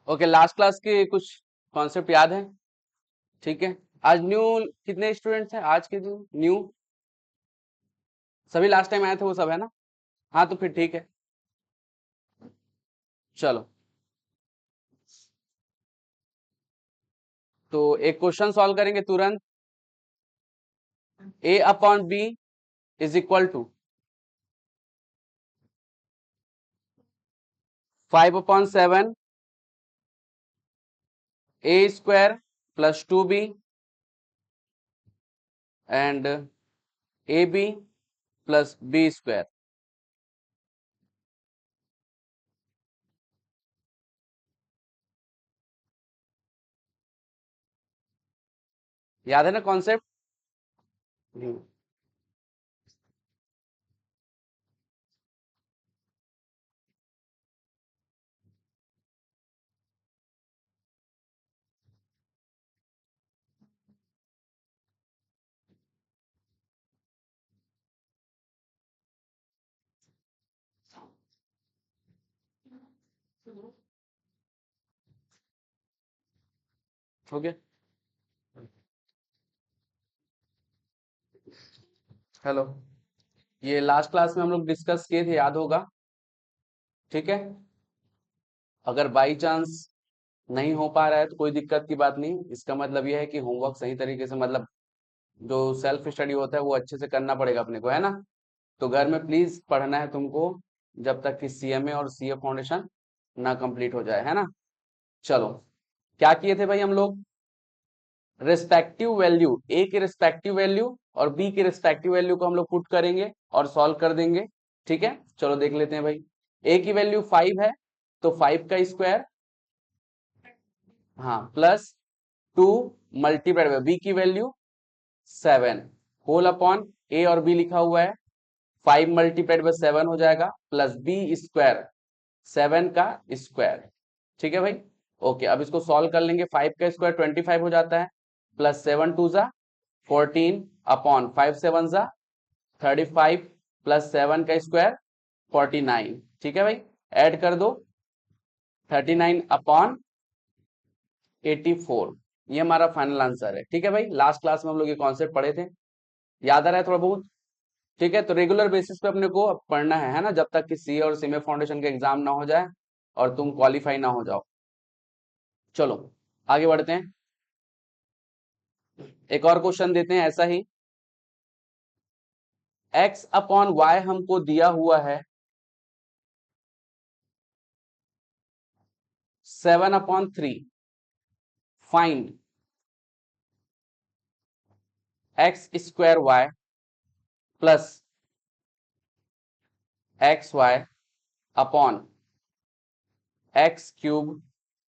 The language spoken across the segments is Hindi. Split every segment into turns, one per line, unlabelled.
ओके, लास्ट क्लास के कुछ कॉन्सेप्ट याद है? ठीक है। आज न्यू कितने स्टूडेंट्स हैं आज के दिन न्यू? सभी लास्ट टाइम आए थे वो सब है ना? हाँ तो फिर ठीक है, चलो। तो एक क्वेश्चन सॉल्व करेंगे तुरंत। a upon b is equal to 5/7 a square plus 2b and ab plus b square. याद है ना कॉन्सेप्ट? हो गया। हेलो, ये लास्ट क्लास में हम लोग डिस्कस किए थे, याद होगा। ठीक है। अगर बाई चांस नहीं हो पा रहा है तो कोई दिक्कत की बात नहीं, इसका मतलब यह है कि होमवर्क सही तरीके से, मतलब जो सेल्फ स्टडी होता है वो अच्छे से करना पड़ेगा अपने को, है ना? तो घर में प्लीज पढ़ना है तुमको, जब तक कि सीएमए और सीए फाउंडेशन ना कंप्लीट हो जाए, है ना? चलो, क्या किए थे भाई हम लोग? रिस्पेक्टिव वैल्यू, ए की रिस्पेक्टिव वैल्यू और बी की रिस्पेक्टिव वैल्यू को हम लोग पुट करेंगे और सॉल्व कर देंगे। ठीक है, चलो देख लेते हैं भाई। ए की वैल्यू 5 है, तो 5 का स्क्वायर, हाँ, प्लस 2 मल्टीप्लाइड बाय बी की वैल्यू 7 होल अपॉन ए और बी लिखा हुआ है, 5 मल्टीप्लाइड बाय 7 हो जाएगा प्लस बी स्क्वायर, 7 का स्क्वायर। ठीक है भाई। ओके, अब इसको सॉल्व कर लेंगे। 5 का स्क्वायर 25 हो जाता है, प्लस 7 टू जा 14 अपॉन 5 7 जा 35 प्लस 7 का स्क्वायर 49। ठीक है भाई, ऐड कर दो 39 अपॉन 84। ये हमारा फाइनल आंसर है। ठीक है भाई, लास्ट क्लास में हम लोग ये कॉन्सेप्ट पढ़े थे, याद आ रहा है थोड़ा बहुत? ठीक है, तो रेगुलर बेसिस पे अपने को पढ़ना है ना, जब तक कि सी और सीमे फाउंडेशन के एग्जाम ना हो जाए और तुम क्वालिफाई ना हो जाओ। चलो आगे बढ़ते हैं, एक और क्वेश्चन देते हैं ऐसा ही। x अपॉन वाई हमको दिया हुआ है 7/3। Find x square y plus x y upon x cube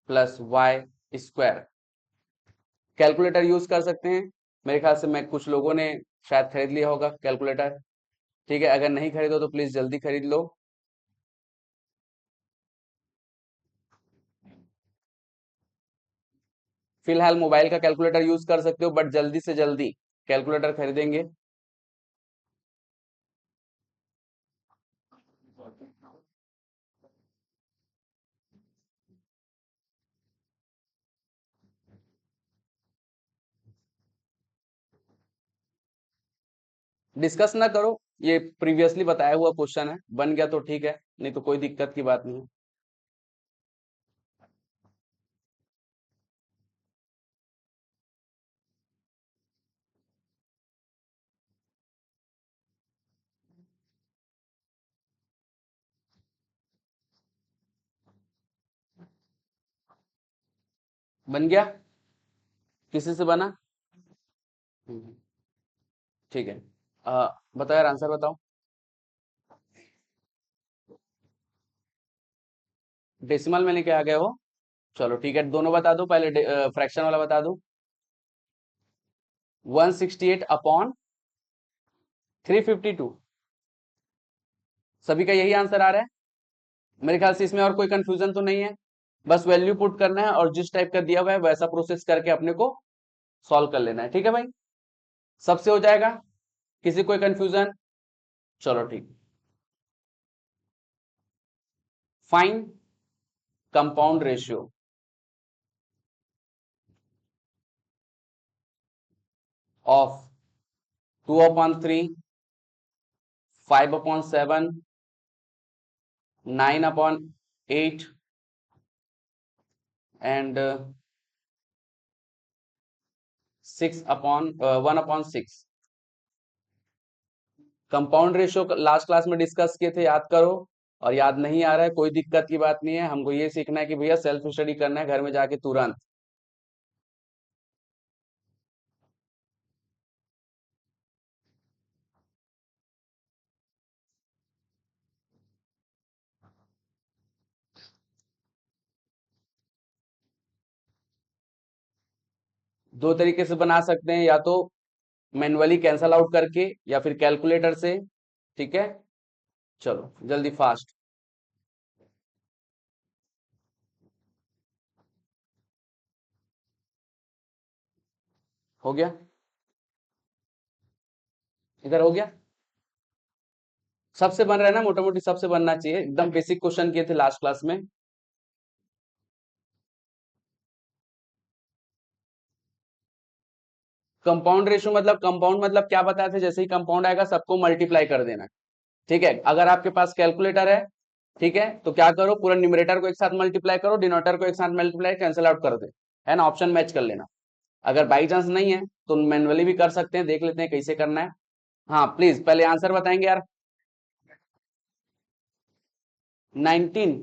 plus y square. Calculator use कर सकते हैं, मेरे ख्याल से मैं कुछ लोगों ने शायद खरीद लिया होगा कैलकुलेटर। ठीक है, अगर नहीं खरीदो तो प्लीज जल्दी खरीद लो। फिलहाल मोबाइल का कैलकुलेटर यूज कर सकते हो, बट जल्दी से जल्दी कैलकुलेटर खरीदेंगे। डिस्कस ना करो, ये प्रीवियसली बताया हुआ क्वेश्चन है, बन गया तो ठीक है, नहीं तो कोई दिक्कत की बात नहीं। बन गया? किसी से बना? हम्म, ठीक है। बताओ यार, आंसर बताओ। डेसिमल में लेके आ गए हो? चलो ठीक है, दोनों बता दो, पहले फ्रैक्शन वाला बता दो। 168 अपॉन 352। सभी का यही आंसर आ रहा है? मेरे ख्याल से इसमें और कोई कंफ्यूजन तो नहीं है। बस वैल्यू पुट करना है और जिस टाइप का दिया हुआ है वैसा प्रोसेस करके अपने को सॉल्व कर लेना है। ठीक है भाई, सबसे हो जाएगा, किसी कोई कंफ्यूजन? चलो ठीक। Fine compound ratio of 2/3, 5/7, 9/8 and 1/6। Compound ratio last class में डिस्कस किए थे, याद करो। और याद नहीं आ रहा है कोई दिक्कत की बात नहीं है, हमको ये सीखना है कि भैया सेल्फ स्टडी करना है घर में जाके तुरंत। दो तरीके से बना सकते हैं, या तो मैन्युअली कैंसल आउट करके या फिर कैलकुलेटर से। ठीक है, चलो जल्दी फास्ट। हो गया, इधर हो गया। सबसे बन रहा है ना, मोटा मोटी सबसे बनना चाहिए, एकदम बेसिक क्वेश्चन किए थे लास्ट क्लास में। कंपाउंड रेशियो मतलब, कंपाउंड मतलब क्या बताया था, जैसे ही कंपाउंड आएगा सबको मल्टीप्लाई कर देना। ठीक है, अगर आपके पास कैलकुलेटर है, ठीक है, तो क्या करो, पूरा न्यूमरेटर को एक साथ मल्टीप्लाई करो, डिनोटर को एक साथ मल्टीप्लाई कैंसिल आउट कर दे, है ना, ऑप्शन मैच कर लेना। अगर बाई चांस नहीं है तो मैनुअली भी कर सकते हैं, देख लेते हैं कैसे करना है। हाँ प्लीज पहले आंसर बताएंगे यार। 19,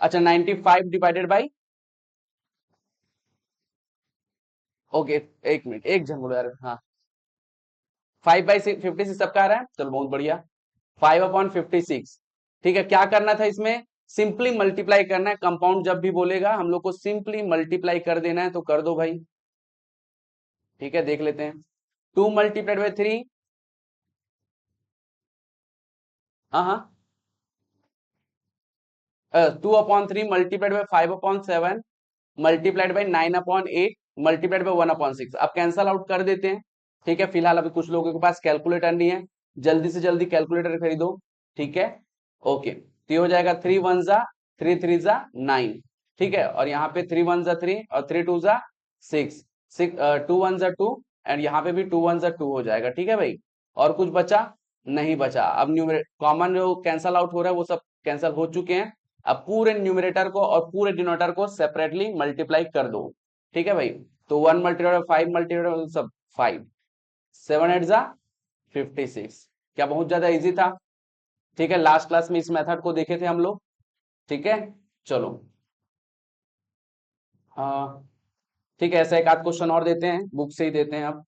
अच्छा 95 डिवाइडेड बाई, ओके, एक मिनट, एक जन बोलो यार, हाँ। 5/56 सबका आ रहा है, चलो बहुत बढ़िया। 5/56। ठीक है, क्या करना था इसमें, सिंपली मल्टीप्लाई करना है, कंपाउंड जब भी बोलेगा हम लोग को सिंपली मल्टीप्लाई कर देना है, तो कर दो भाई। ठीक है, देख लेते हैं। 2 × 3, हाँ हाँ, 2/3 multiplied by 5/7 multiplied by 9/8 multiplied by 1/6। अब कैंसल आउट कर देते हैं। ठीक है, फिलहाल अभी कुछ लोगों के पास कैलकुलेटर नहीं है, जल्दी से जल्दी कैलकुलेटर खरीदो। ठीक है, ओके, तो ये हो जाएगा 3 × 1 = 3 × 3 = 9। ठीक है, और यहाँ पे 3 × 1 = 3 और 3 × 2 = 6, 2 × 1 = 2 एंड यहाँ पे भी 2 × 1 = 2 हो जाएगा। ठीक है भाई, और कुछ बचा? नहीं बचा। अब न्यूमरेटर कॉमन जो कैंसल आउट हो रहा है वो सब कैंसल हो चुके हैं। अब पूरे न्यूमरेटर को और पूरे डिनोटर को सेपरेटली मल्टीप्लाई कर दो। ठीक है भाई, तो 1 मल्टीप्लाई 5 मल्टीप्लाई सब 5, 7 × 8 = 56। क्या बहुत ज्यादा इजी था? ठीक है, लास्ट क्लास में इस मेथड को देखे थे हम लोग। ठीक है, चलो, हाँ ठीक है, ऐसा एक आध क्वेश्चन और देते हैं, बुक से ही देते हैं अब।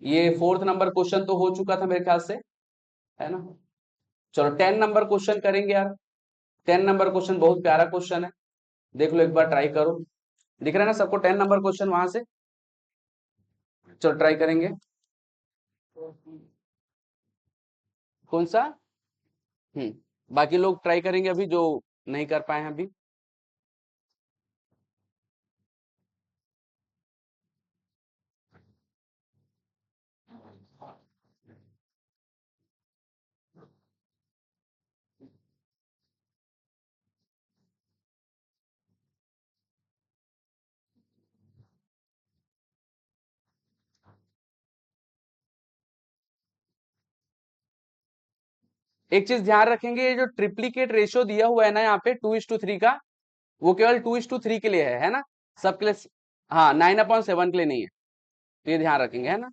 ये 4th नंबर क्वेश्चन तो हो चुका था मेरे ख्याल से, है ना। चलो 10 नंबर क्वेश्चन करेंगे यार। 10 नंबर क्वेश्चन बहुत प्यारा क्वेश्चन है, देख लो एक बार, ट्राई करो। दिख रहा है ना सबको 10 नंबर क्वेश्चन वहां से? चलो ट्राई करेंगे। कौन सा? बाकी लोग ट्राई करेंगे अभी, जो नहीं कर पाए हैं अभी। एक चीज ध्यान रखेंगे, ये जो ट्रिप्लीकेट रेशियो दिया हुआ है ना यहाँ पे 2:3 का, वो केवल 2:3 के लिए है ना, सबके लिए। हाँ, 9/7 के लिए नहीं है, तो ये ध्यान रखेंगे, है ना।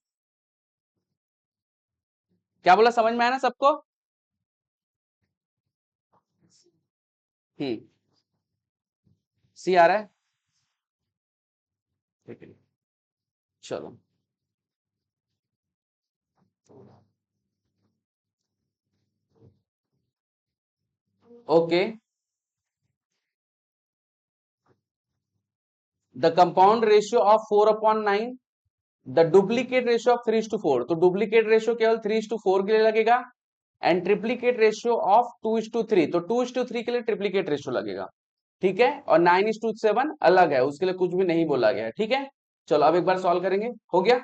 क्या बोला, समझ में आया ना सबको? हम्म, सी आ रहा है, ठीक है, चलो। Okay, the compound ratio of 4/9, the duplicate ratio of 3:4। तो डुप्लीकेट रेशियो केवल 3:4 के लिए लगेगा, एंड ट्रिप्लीकेट रेशियो ऑफ 2:3, तो 2:3 के लिए ट्रिप्लीकेट रेशियो लगेगा, ठीक है। और 9:7 अलग है, उसके लिए कुछ भी नहीं बोला गया है, ठीक है। चलो अब एक बार सॉल्व करेंगे, हो गया,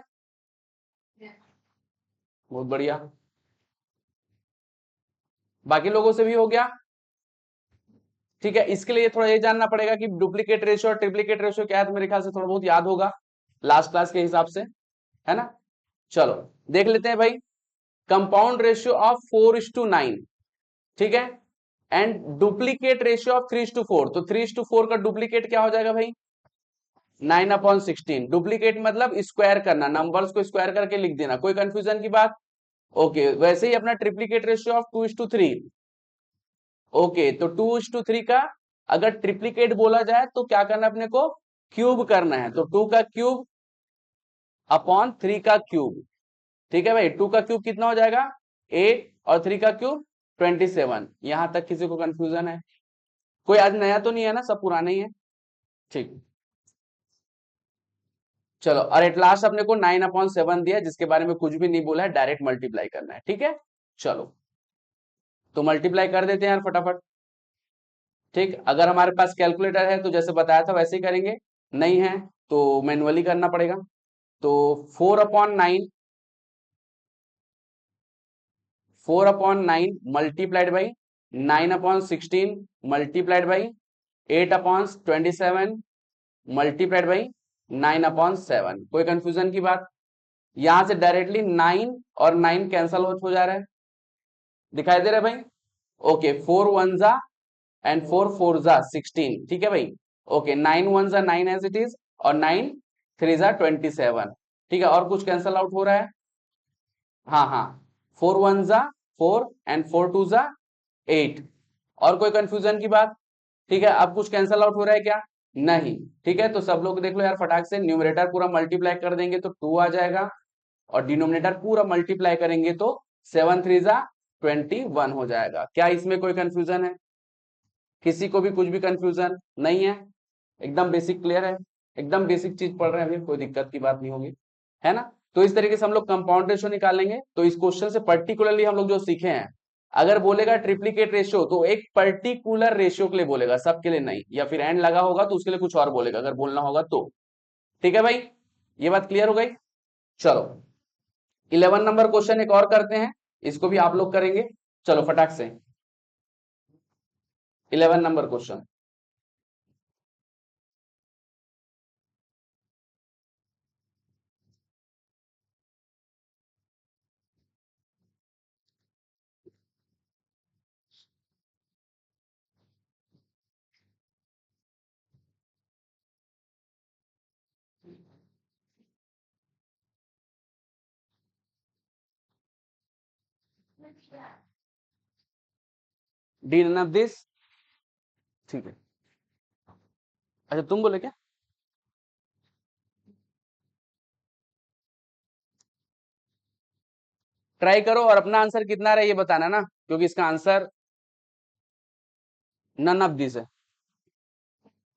बहुत बढ़िया। बाकी लोगों से भी हो गया, ठीक है। इसके लिए थोड़ा ये जानना पड़ेगा कि डुप्लीकेट रेशियो और ट्रिप्लीकेट रेशियो क्या है, तो मेरे ख्याल से थोड़ा बहुत याद होगा लास्ट क्लास के हिसाब से, है ना। चलो देख लेते हैं भाई, कंपाउंड रेशियो ऑफ 4:9, ठीक है, एंड डुप्लीकेट रेशियो ऑफ 3:4, तो 3:4 का डुप्लीकेट क्या हो जाएगा भाई, 9/16। डुप्लीकेट मतलब स्क्वायर करना, नंबर्स को स्क्वायर करके लिख देना, कोई कंफ्यूजन की बात। ओके, वैसे ही अपना ट्रिप्लीकेट रेशियो ऑफ 2:3, ओके, तो 2:3 का अगर ट्रिप्लीकेट बोला जाए तो क्या करना है अपने को, क्यूब करना है, तो 2 का क्यूब अपॉन 3 का क्यूब, ठीक है भाई। 2 का क्यूब कितना हो जाएगा 8 और 3 का क्यूब 27। यहां तक किसी को कंफ्यूजन है, कोई आज नया तो नहीं है ना, सब पुराने ही है, ठीक। चलो, और एट लास्ट अपने को 9/7 दिया, जिसके बारे में कुछ भी नहीं बोला है, डायरेक्ट मल्टीप्लाई करना है, ठीक है। चलो तो मल्टीप्लाई कर देते हैं यार फटाफट, ठीक। अगर हमारे पास कैलकुलेटर है तो जैसे बताया था वैसे ही करेंगे, नहीं है तो मैनुअली करना पड़ेगा। तो 4/9, 4/9 multiplied by 9/16 multiplied by 8/27 multiplied by 9/7। कोई कंफ्यूजन की बात, यहां से डायरेक्टली 9 और 9 कैंसल हो जा रहा है, दिखाई दे रहा है भाई। ओके, 4 1 जा एंड 4 4 जा 16, ठीक है भाई। ओके, 9 1 जा 9 एज इट इज, और 9 3 जा 27, ठीक है। और कुछ कैंसल आउट हो रहा है, हाँ हाँ, 4 1 जा 4 एंड 4 2 जा 8। और कोई कंफ्यूजन की बात, ठीक है। अब कुछ कैंसल आउट हो रहा है क्या, नहीं, ठीक है। तो सब लोग देख लो यार फटाक से, न्यूमरेटर पूरा मल्टीप्लाई कर देंगे तो 2 आ जाएगा, और डिनोमिनेटर पूरा मल्टीप्लाई करेंगे तो 7 3 जा 21 हो जाएगा। क्या इसमें कोई कंफ्यूजन है, किसी को भी कुछ भी कंफ्यूजन नहीं है, एकदम बेसिक क्लियर है, एकदम बेसिक चीज पढ़ रहे हैं अभी, कोई दिक्कत की बात नहीं होगी, है ना। तो इस तरीके से हम लोग कंपाउंड रेशियो निकालेंगे। तो इस क्वेश्चन से पर्टिकुलरली हम लोग जो सीखे हैं, अगर बोलेगा ट्रिप्लीकेट रेशियो तो एक पर्टिकुलर रेशियो के लिए बोलेगा, सबके लिए नहीं, या फिर एंड लगा होगा तो उसके लिए कुछ और बोलेगा अगर बोलना होगा तो, ठीक है भाई, ये बात क्लियर हो गई। चलो 11 नंबर क्वेश्चन एक और करते हैं, इसको भी आप लोग करेंगे, चलो फटाक से 11 number question. D none of this, ठीक है। अच्छा तुम बोले क्या, ट्राई करो और अपना आंसर कितना रहा ये बताना ना, क्योंकि इसका आंसर नन ऑफ दिस है।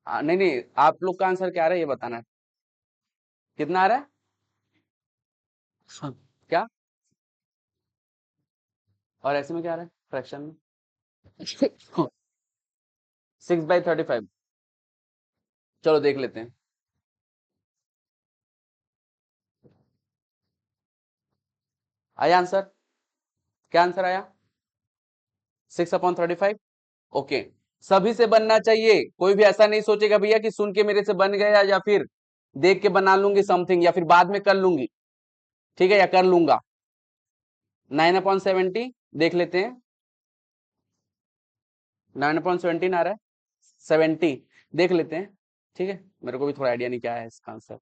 नहीं नहीं, आप लोग का आंसर क्या रहा है ये बताना है, कितना आ रहा है। हाँ। क्या, और ऐसे में क्या आ रहा है फ्रैक्शन में 6/35, चलो देख लेते हैं। आया आंसर, क्या आंसर आया, 6/35। ओके, सभी से बनना चाहिए, कोई भी ऐसा नहीं सोचेगा भैया कि सुन के मेरे से बन गया, या फिर देख के बना लूंगी समथिंग, या फिर बाद में कर लूंगी, ठीक है, या कर लूंगा। 9/70 देख लेते हैं, 9/17 आ रहा है, 70 देख लेते हैं, ठीक है। मेरे को भी थोड़ा आइडिया नहीं क्या है इसका आंसर,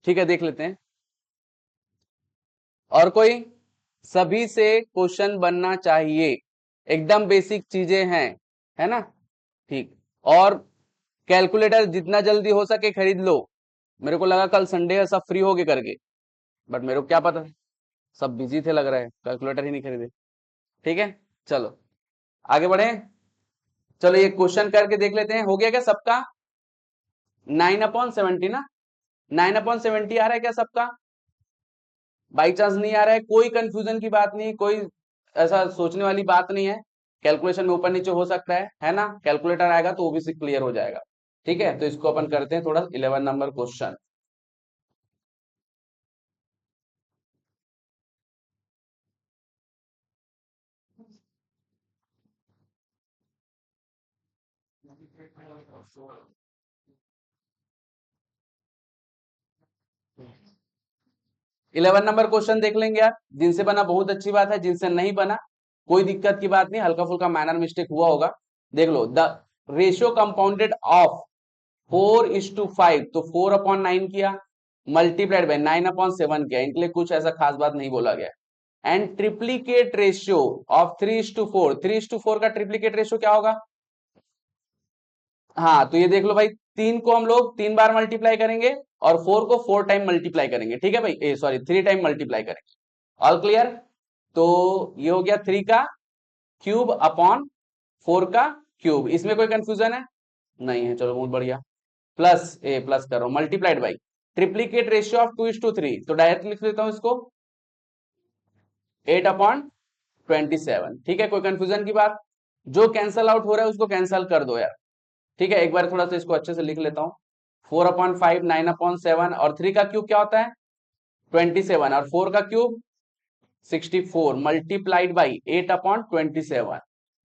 ठीक है, देख लेते हैं। और कोई, सभी से क्वेश्चन बनना चाहिए, एकदम बेसिक चीजें हैं, है ना, ठीक। और कैलकुलेटर जितना जल्दी हो सके खरीद लो, मेरे को लगा कल संडे है सब फ्री हो गए करके, बट मेरे को क्या पता, सब बिजी थे लग रहा है, कैलकुलेटर ही नहीं खरीदे, ठीक है। चलो आगे बढ़े, चलो ये क्वेश्चन करके देख लेते हैं, हो गया क्या सबका, 9/70 ना, 9/70 आ रहा है क्या सबका, बाई चांस नहीं आ रहा है, कोई कंफ्यूजन की बात नहीं, कोई ऐसा सोचने वाली बात नहीं है। कैलकुलेशन में ऊपर नीचे हो सकता है ना, कैलकुलेटर आएगा तो ओबीसी क्लियर हो जाएगा। ठीक है, तो इसको अपन करते हैं थोड़ा 11 नंबर क्वेश्चन। 11 नंबर क्वेश्चन देख लेंगे यार, जिनसे बना बहुत अच्छी बात है, जिनसे नहीं बना कोई दिक्कत की बात नहीं, हल्का फुल्का माइनर मिस्टेक हुआ होगा। देख लो, द रेशियो कंपाउंडेड ऑफ 4:5, तो 4/9 किया, मल्टीप्लाइड बाय 9/7 किया, इनके लिए कुछ ऐसा खास बात नहीं बोला गया। एंड ट्रिप्लीकेट रेशियो ऑफ 3:4, 3:4 का ट्रिप्लीकेट रेशियो क्या होगा? हाँ, तो ये देख लो भाई, 3 को हम लोग 3 बार मल्टीप्लाई करेंगे और 4 को 4 टाइम मल्टीप्लाई करेंगे, ठीक है भाई, ए सॉरी 3 टाइम मल्टीप्लाई करेंगे। All clear? तो ये हो गया 3 का क्यूब अपॉन 4 का क्यूब, इसमें कोई कंफ्यूजन है? नहीं है, चलो बहुत बढ़िया। प्लस ए प्लस कर रहा हूं, multiplied by triplicate ratio of 2:3, तो डायरेक्ट लिख लेता हूं इसको 8/27। ठीक है, कोई कंफ्यूजन की बात? जो कैंसल आउट हो रहा है उसको कैंसल कर दो यार। ठीक है, एक बार थोड़ा सा इसको अच्छे से लिख लेता हूं। 4/5, 9/7, और 3 का क्यूब क्या होता है? 27, और 4 का क्यूब 64, मल्टीप्लाइड बाई 8/27।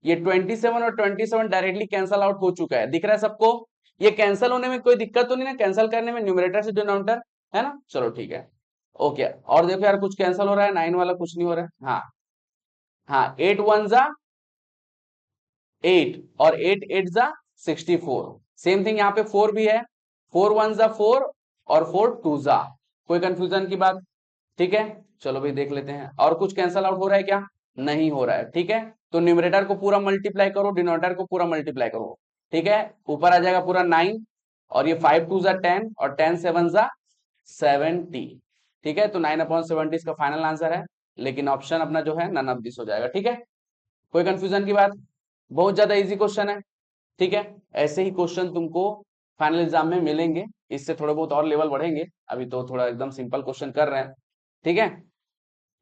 ये 27 और 27 डायरेक्टली कैंसल आउट हो चुका है, दिख रहा है सबको? ये कैंसल होने में कोई दिक्कत तो नहीं ना, कैंसल करने में न्यूमरेटर से डिनोमिनेटर, है ना? चलो ठीक है, ओके। और देखो यार, कुछ कैंसल हो रहा है? 9 वाला कुछ नहीं हो रहा है। हाँ हाँ, 8 1 जा 8, और 8 8 जा 64। सेम थिंग यहाँ पे 4 भी है, 4 1 जा 4, और 4 2 जा। कोई कंफ्यूजन की बात? ठीक है, चलो भाई देख लेते हैं, और कुछ कैंसल आउट हो रहा है क्या? नहीं हो रहा है। ठीक है, तो न्यूमरेटर को पूरा मल्टीप्लाई करो, डिनोमिनेटर को पूरा मल्टीप्लाई करो। ठीक है, ऊपर आ जाएगा पूरा 9, और ये 5 2 जा 10, और 10 7 जा 70। ठीक है, तो 9/70 इसका फाइनल आंसर है, लेकिन ऑप्शन अपना जो है नन ऑफ दिस हो जाएगा। ठीक है, कोई कंफ्यूजन की बात? बहुत ज्यादा इजी क्वेश्चन है। ठीक है, ऐसे ही क्वेश्चन तुमको फाइनल एग्जाम में मिलेंगे, इससे थोड़े बहुत और लेवल बढ़ेंगे, अभी तो थोड़ा एकदम सिंपल क्वेश्चन कर रहे हैं। ठीक है,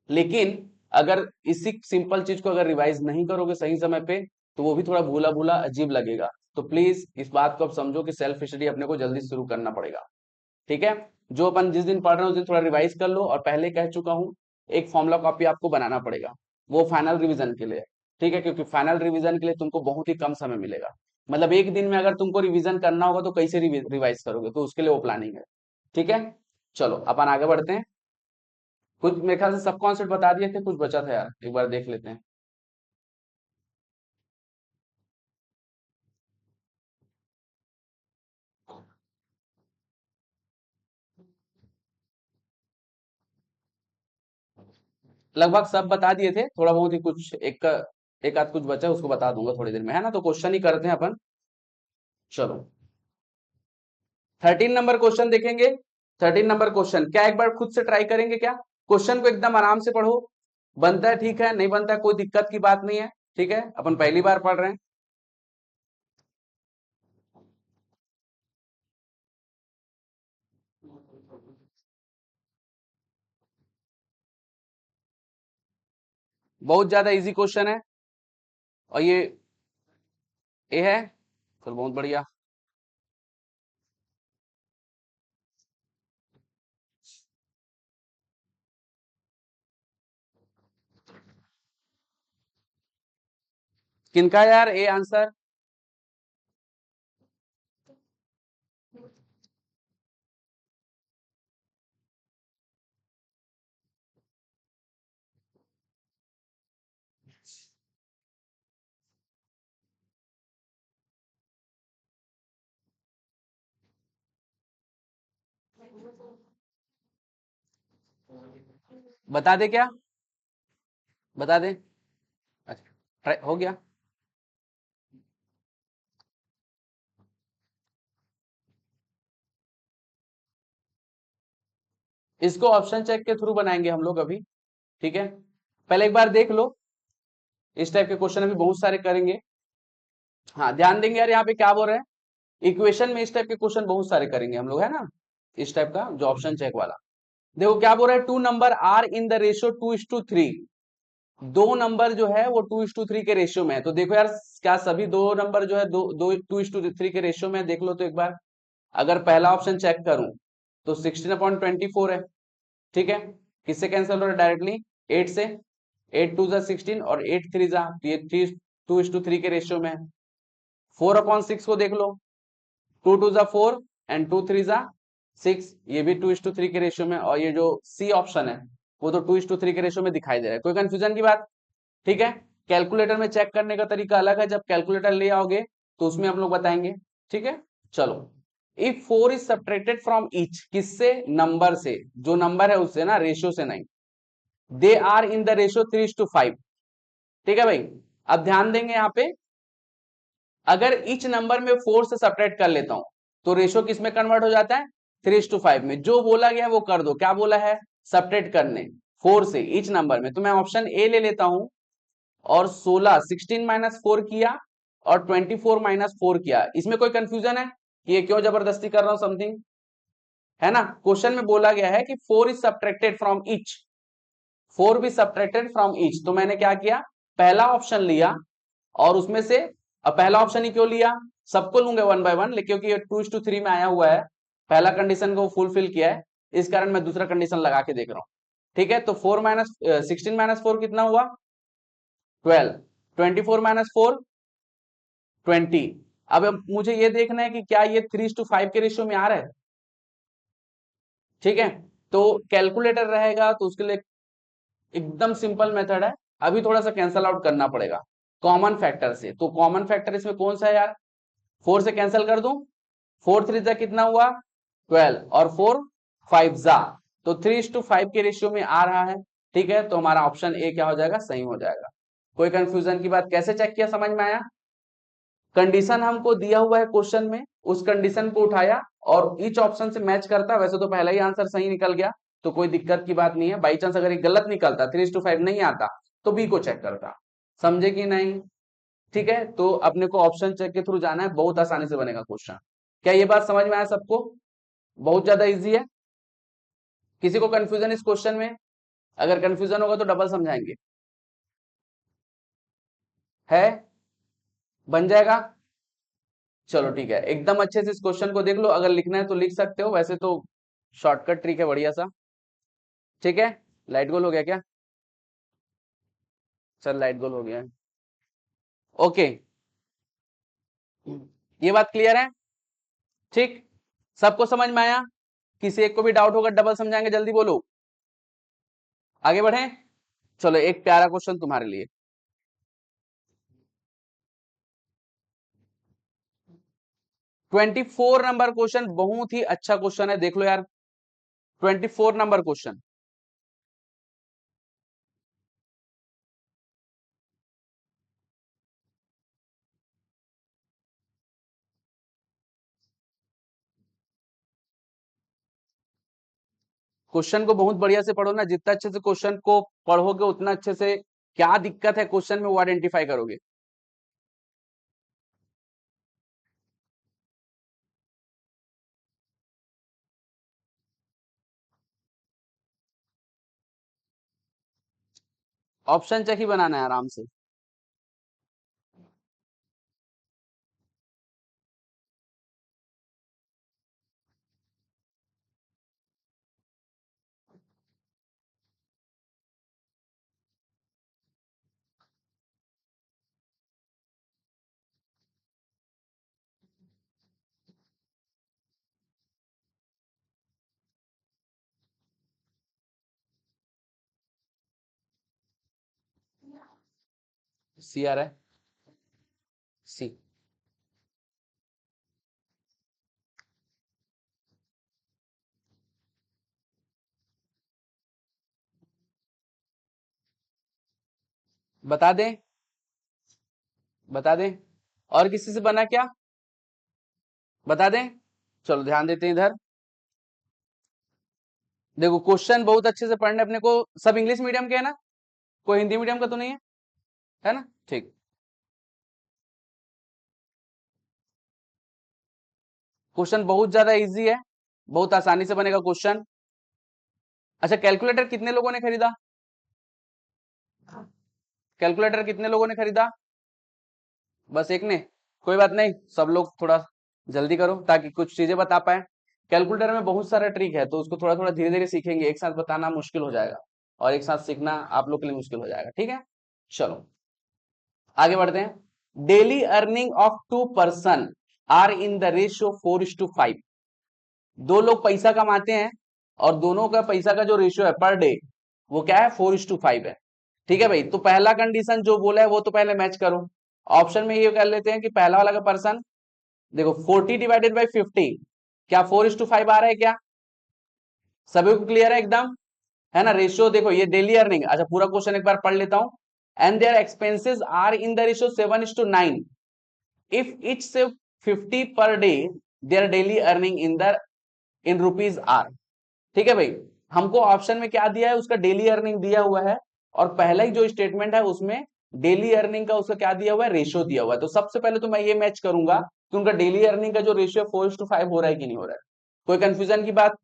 लेकिन अगर इसी सिंपल चीज को अगर रिवाइज नहीं करोगे सही समय पे, तो वो भी थोड़ा भूला भूला अजीब लगेगा। तो प्लीज इस बात को अब समझो कि सेल्फ स्टडी अपने को जल्दी शुरू करना पड़ेगा। ठीक है, जो अपन जिस दिन पढ़ रहे हैं उस दिन थोड़ा रिवाइज कर लो, और पहले कह चुका हूं, एक फॉर्मुला कॉपी आपको बनाना पड़ेगा, वो फाइनल रिवीजन के लिए। ठीक है, क्योंकि फाइनल रिवीजन के लिए तुमको बहुत ही कम समय मिलेगा, मतलब एक दिन में अगर तुमको रिवीजन करना होगा तो कैसे रिवाइज करोगे, तो उसके लिए वो प्लानिंग है। ठीक है, चलो अपन आगे बढ़ते हैं। कुछ मेरे ख्याल से सब कॉन्सेप्ट बता दिए थे, कुछ बचा था यार, एक बार देख लेते हैं। लगभग सब बता दिए थे, थोड़ा बहुत ही कुछ एक आध कुछ बचा है, उसको बता दूंगा थोड़ी देर में, है ना? तो क्वेश्चन ही करते हैं अपन। चलो, 13 नंबर क्वेश्चन देखेंगे। 13 नंबर क्वेश्चन क्या, एक बार खुद से ट्राई करेंगे क्या? क्वेश्चन को एकदम आराम से पढ़ो, बनता है ठीक है, नहीं बनता है कोई दिक्कत की बात नहीं है। ठीक है, अपन पहली बार पढ़ रहे हैं। बहुत ज्यादा इजी क्वेश्चन है, और ये है, तो बहुत बढ़िया। किनका यार ए आंसर? बता दे क्या? बता दे। अच्छा, हो गया। इसको ऑप्शन चेक के थ्रू बनाएंगे हम लोग अभी। ठीक है, पहले एक बार देख लो, इस टाइप के क्वेश्चन अभी बहुत सारे करेंगे। हाँ, ध्यान देंगे यार, यहाँ पे क्या बोल रहे हैं, इक्वेशन में इस टाइप के क्वेश्चन बहुत सारे करेंगे हम लोग, है ना? इस टाइप का जो ऑप्शन चेक वाला। देखो क्या बोल रहा है, two number are in the ratio 2:3। दो नंबर जो है वो 2:3 के रेशियो में है। तो देखो यार, क्या सभी दो नंबर जो है दो दो 2:3 के रेशियो में है? देख लो तो एक बार। अगर पहला ऑप्शन चेक करूं तो 16/24 है। ठीक है, किससे कैंसिल हो रहा है? डायरेक्टली 8 से। 8 2 16 और 8 3 तो ये 2:3 के रेशियो में है। 4/6 को देख लो, 2 2 4 एंड 2 3 6, ये भी 2:3 के रेशियो में। और ये जो सी ऑप्शन है वो तो 2:3 के रेशियो में दिखाई दे रहा है। कोई कंफ्यूजन की बात? ठीक है, कैलकुलेटर में चेक करने का तरीका अलग है, जब कैलकुलेटर ले आओगे तो उसमें हम लोग बताएंगे। ठीक है, चलो। If 4 is subtracted from each, किससे? नंबर से, जो नंबर है उससे ना, रेशियो से नहीं। They are in the ratio 3:5। ठीक है भाई, अब ध्यान देंगे यहाँ पे। अगर इच नंबर में 4 से सब्ट्रैक्ट कर लेता हूं तो रेशियो किस में कन्वर्ट हो जाता है? 3:5 में। जो बोला गया है वो कर दो। क्या बोला है? सब्ट्रैक्ट करने 4 से इच नंबर में। तो मैं ऑप्शन ए ले लेता हूं, और 16 किया और 24 किया। इसमें कोई कंफ्यूजन है कि ये क्यों जबरदस्ती कर रहा हूं समथिंग? है ना, क्वेश्चन में बोला गया है कि 4 इज सब्ट्रैक्टेड फ्रॉम ईच, 4 भी सब्ट्रैक्टेड फ्रॉम ईच। तो मैंने क्या किया, पहला ऑप्शन लिया और उसमें से, अब पहला ऑप्शन ही क्यों लिया, सबको लूंगे वन बाय वन, क्योंकि ये 2:3 में आया हुआ है, पहला कंडीशन को फुलफिल किया है, इस कारण मैं दूसरा कंडीशन लगा के देख रहा हूं। ठीक है, तो 16 - 4 कितना हुआ? 12। 24 - 4 20। अब मुझे ये देखना है कि क्या ये 3:5 के रेशियो में आ रहा है। ठीक है, तो कैलकुलेटर रहेगा तो उसके लिए एकदम सिंपल मेथड है। अभी थोड़ा सा कैंसल आउट करना पड़ेगा कॉमन फैक्टर से। तो कॉमन फैक्टर इसमें कौन सा है यार? 4 से कैंसिल कर दूं, 4 3 कितना हुआ? 12, और 4 5 तो 3:5 के रेशियो में आ रहा है। ठीक है, तो हमारा ऑप्शन ए क्या हो जाएगा? सही हो जाएगा। कोई कंफ्यूजन की बात? कैसे चेक किया, समझ में आया? कंडीशन हमको दिया हुआ है क्वेश्चन में, उस कंडीशन को उठाया और ईच ऑप्शन से मैच करता। वैसे तो पहला ही आंसर सही निकल गया, तो कोई दिक्कत की बात नहीं है। बाई चांस अगर ये गलत निकलता, 3:5 नहीं आता, तो बी को चेक करता। समझे कि नहीं? ठीक है, तो अपने को ऑप्शन चेक के थ्रू जाना है, बहुत आसानी से बनेगा क्वेश्चन। क्या ये बात समझ में आया सबको? बहुत ज्यादा इजी है। किसी को कंफ्यूजन इस क्वेश्चन में? अगर कंफ्यूजन होगा तो डबल समझाएंगे। है? बन जाएगा। चलो ठीक है, एकदम अच्छे से इस क्वेश्चन को देख लो। अगर लिखना है तो लिख सकते हो, वैसे तो शॉर्टकट ट्रिक है बढ़िया सा। ठीक है, लाइट गोल हो गया क्या? सर लाइट गोल हो गया है। ओके, ये बात क्लियर है? ठीक, सबको समझ में आया? किसी एक को भी डाउट होगा डबल समझाएंगे, जल्दी बोलो। आगे बढ़े, चलो एक प्यारा क्वेश्चन तुम्हारे लिए। 24 नंबर क्वेश्चन बहुत ही अच्छा क्वेश्चन है, देख लो यार। 24 नंबर क्वेश्चन। क्वेश्चन को बहुत बढ़िया से पढ़ो ना, जितना अच्छे से क्वेश्चन को पढ़ोगे उतना अच्छे से क्या दिक्कत है क्वेश्चन में वो आइडेंटिफाई करोगे। ऑप्शन चेक ही बनाना है आराम से। सी आ रहा है, सी। बता दें? बता दें? और किसी से बना क्या? बता दें? चलो ध्यान देते हैं इधर। देखो क्वेश्चन बहुत अच्छे से पढ़ने अपने को। सब इंग्लिश मीडियम के है ना? कोई हिंदी मीडियम का तो नहीं है? है ना? ठीक। क्वेश्चन बहुत ज्यादा इजी है, बहुत आसानी से बनेगा क्वेश्चन। अच्छा, कैलकुलेटर कितने लोगों ने खरीदा? कैलकुलेटर कितने लोगों ने खरीदा? बस एक ने? कोई बात नहीं, सब लोग थोड़ा जल्दी करो ताकि कुछ चीजें बता पाए। कैलकुलेटर में बहुत सारा ट्रिक है, तो उसको थोड़ा थोड़ा धीरे धीरे सीखेंगे, एक साथ बताना मुश्किल हो जाएगा और एक साथ सीखना आप लोग के लिए मुश्किल हो जाएगा, ठीक है? चलो आगे बढ़ते हैं। Daily earning of two person are in the ratio 4:5। दो लोग पैसा कमाते हैं और दोनों का पैसा का जो रेशियो है पर डे, वो क्या है? 4:5 है। ठीक है भाई, तो पहला कंडीशन जो बोला है वो तो पहले मैच करो। ऑप्शन में ये कर लेते हैं कि पहला वाला का पर्सन, देखो 40/50, क्या 4:5 आ रहा है क्या? सभी को क्लियर है एकदम? है ना? रेशियो देखो, ये डेली अर्निंग। अच्छा, पूरा क्वेश्चन एक बार पढ़ लेता हूं। And their expenses are in the ratio 7:9। If each से 50 per day, their daily earning in rupees are. ठीक है भाई, हमको ऑप्शन में क्या दिया है? उसका डेली अर्निंग दिया हुआ है, और पहला ही जो स्टेटमेंट है उसमें डेली अर्निंग का उसका क्या दिया हुआ है? रेशियो दिया हुआ है। तो सबसे पहले तो मैं ये मैच करूंगा कि उनका डेली अर्निंग का जो रेशियो 4:5 हो रहा है कि नहीं हो रहा है। कोई कंफ्यूजन की बात?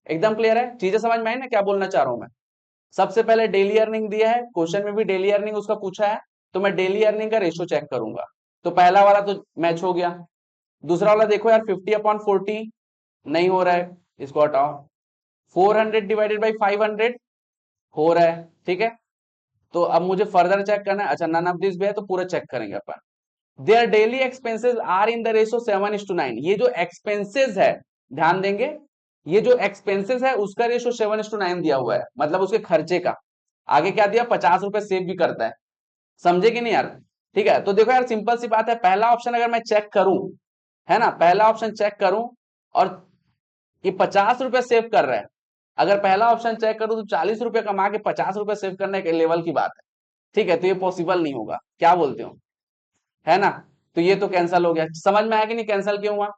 एकदम क्लियर है? चीजें समझ में आई ना क्या बोलना चाह रहा हूं मैं? सबसे पहले डेली अर्निंग दिया है, क्वेश्चन में भी डेली अर्निंग उसका पूछा है, तो मैं डेली अर्निंग का रेशियो चेक करूंगा। तो पहला वाला तो मैच हो गया। दूसरा वाला देखो यार, 50/40 नहीं हो रहा है, इसको हटाओ। 400/500 हो रहा है, ठीक है? तो अब मुझे फर्दर चेक करना है। अच्छा, नन ऑफ दिस भी है तो पूरा चेक करेंगे अपन। Their daily expenses are in the ratio 7:9। ये जो एक्सपेंसेस है, ध्यान देंगे, ये जो एक्सपेंसेस है उसका रेशियो 7:9 दिया हुआ है, मतलब उसके खर्चे का। आगे क्या दिया? 50 रुपए सेव भी करता है। समझे कि नहीं यार? ठीक है, तो देखो यार, सिंपल सी बात है, पहला ऑप्शन अगर मैं चेक करूं, है ना, पहला ऑप्शन चेक करूं, और ये 50 रुपए सेव कर रहा है। अगर पहला ऑप्शन चेक करूं तो 40 रुपए कमा के 50 रुपए सेव करने के लेवल की बात है। ठीक है, तो ये पॉसिबल नहीं होगा, क्या बोलते हो? है ना? तो ये तो कैंसिल हो गया। समझ में आया कि नहीं कैंसिल क्यों हुआ?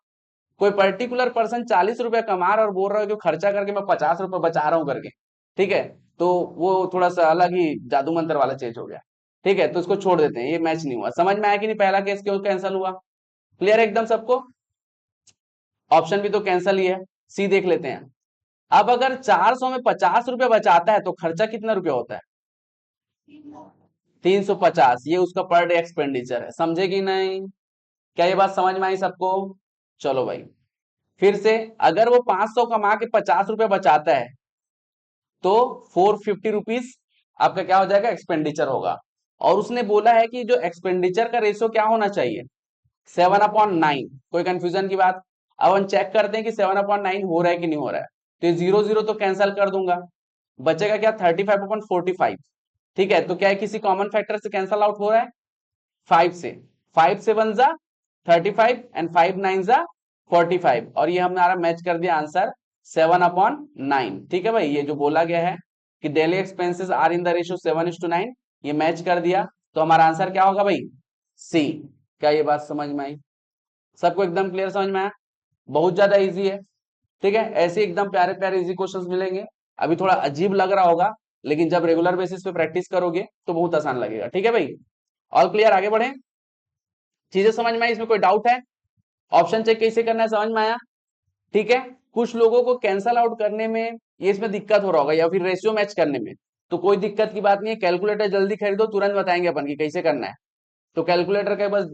कोई पर्टिकुलर पर्सन 40 रुपए कमा रहा है और बोल रहा है कि खर्चा करके मैं 50 रुपए बचा रहा हूं करके। ठीक है, तो वो थोड़ा सा अलग ही जादू मंत्र वाला चीज हो गया। ठीक है, तो इसको छोड़ देते हैं, ये मैच नहीं हुआ। समझ में आया कि नहीं पहला केस क्यों कैंसिल हुआ? क्लियर है एकदम सबको? ऑप्शन भी तो कैंसिल ही है। सी देख लेते हैं। अब अगर 400 में 50 रुपए बचाता है तो खर्चा कितना रुपया होता है? 350। ये उसका पर डे एक्सपेंडिचर है। समझे कि नहीं? क्या ये बात समझ में आई सबको? चलो भाई, फिर से, अगर वो 500 कमा के 50 रुपए बचाता है तो 450 रुपीज आपका क्या हो जाएगा? एक्सपेंडिचर होगा। और उसने बोला है कि जो एक्सपेंडिचर का रेशियो क्या होना चाहिए? 7/9। कोई कंफ्यूजन की बात? अब हम चेक करते हैं कि 7/9 हो रहा है कि नहीं हो रहा है। तो ये 0 0 तो कैंसिल कर दूंगा, बचेगा क्या? 35/45। ठीक है, तो क्या है, किसी कॉमन फैक्टर से कैंसिल आउट हो रहा है? 5 से। 5 से 1 जा 35 एंड 5 9 जा 45, और ये हमारा मैच कर दिया आंसर 7/9। ठीक है भाई, ये जो बोला गया है कि daily expenses are in the ratio 7:9, ये मैच कर दिया। तो हमारा आंसर क्या होगा भाई? सी। क्या ये बात समझ में आई? सबको एकदम क्लियर समझ में आया? बहुत ज्यादा इजी है। ठीक है, ऐसे एकदम प्यारे प्यारे इजी क्वेश्चंस मिलेंगे। अभी थोड़ा अजीब लग रहा होगा, लेकिन जब रेगुलर बेसिस पे प्रैक्टिस करोगे तो बहुत आसान लगेगा। ठीक है भाई, ऑल क्लियर? आगे बढ़े। चीजें समझ में आई? इसमें कोई डाउट है? ऑप्शन चेक कैसे करना है समझ में आया? ठीक है, कुछ लोगों को कैंसल आउट करने में ये इसमें दिक्कत हो रहा होगा, या फिर रेशियो मैच करने में। तो कोई दिक्कत की बात नहीं है, कैलकुलेटर जल्दी खरीदो, तुरंत बताएंगे अपन की कैसे करना है। तो कैलकुलेटर के बस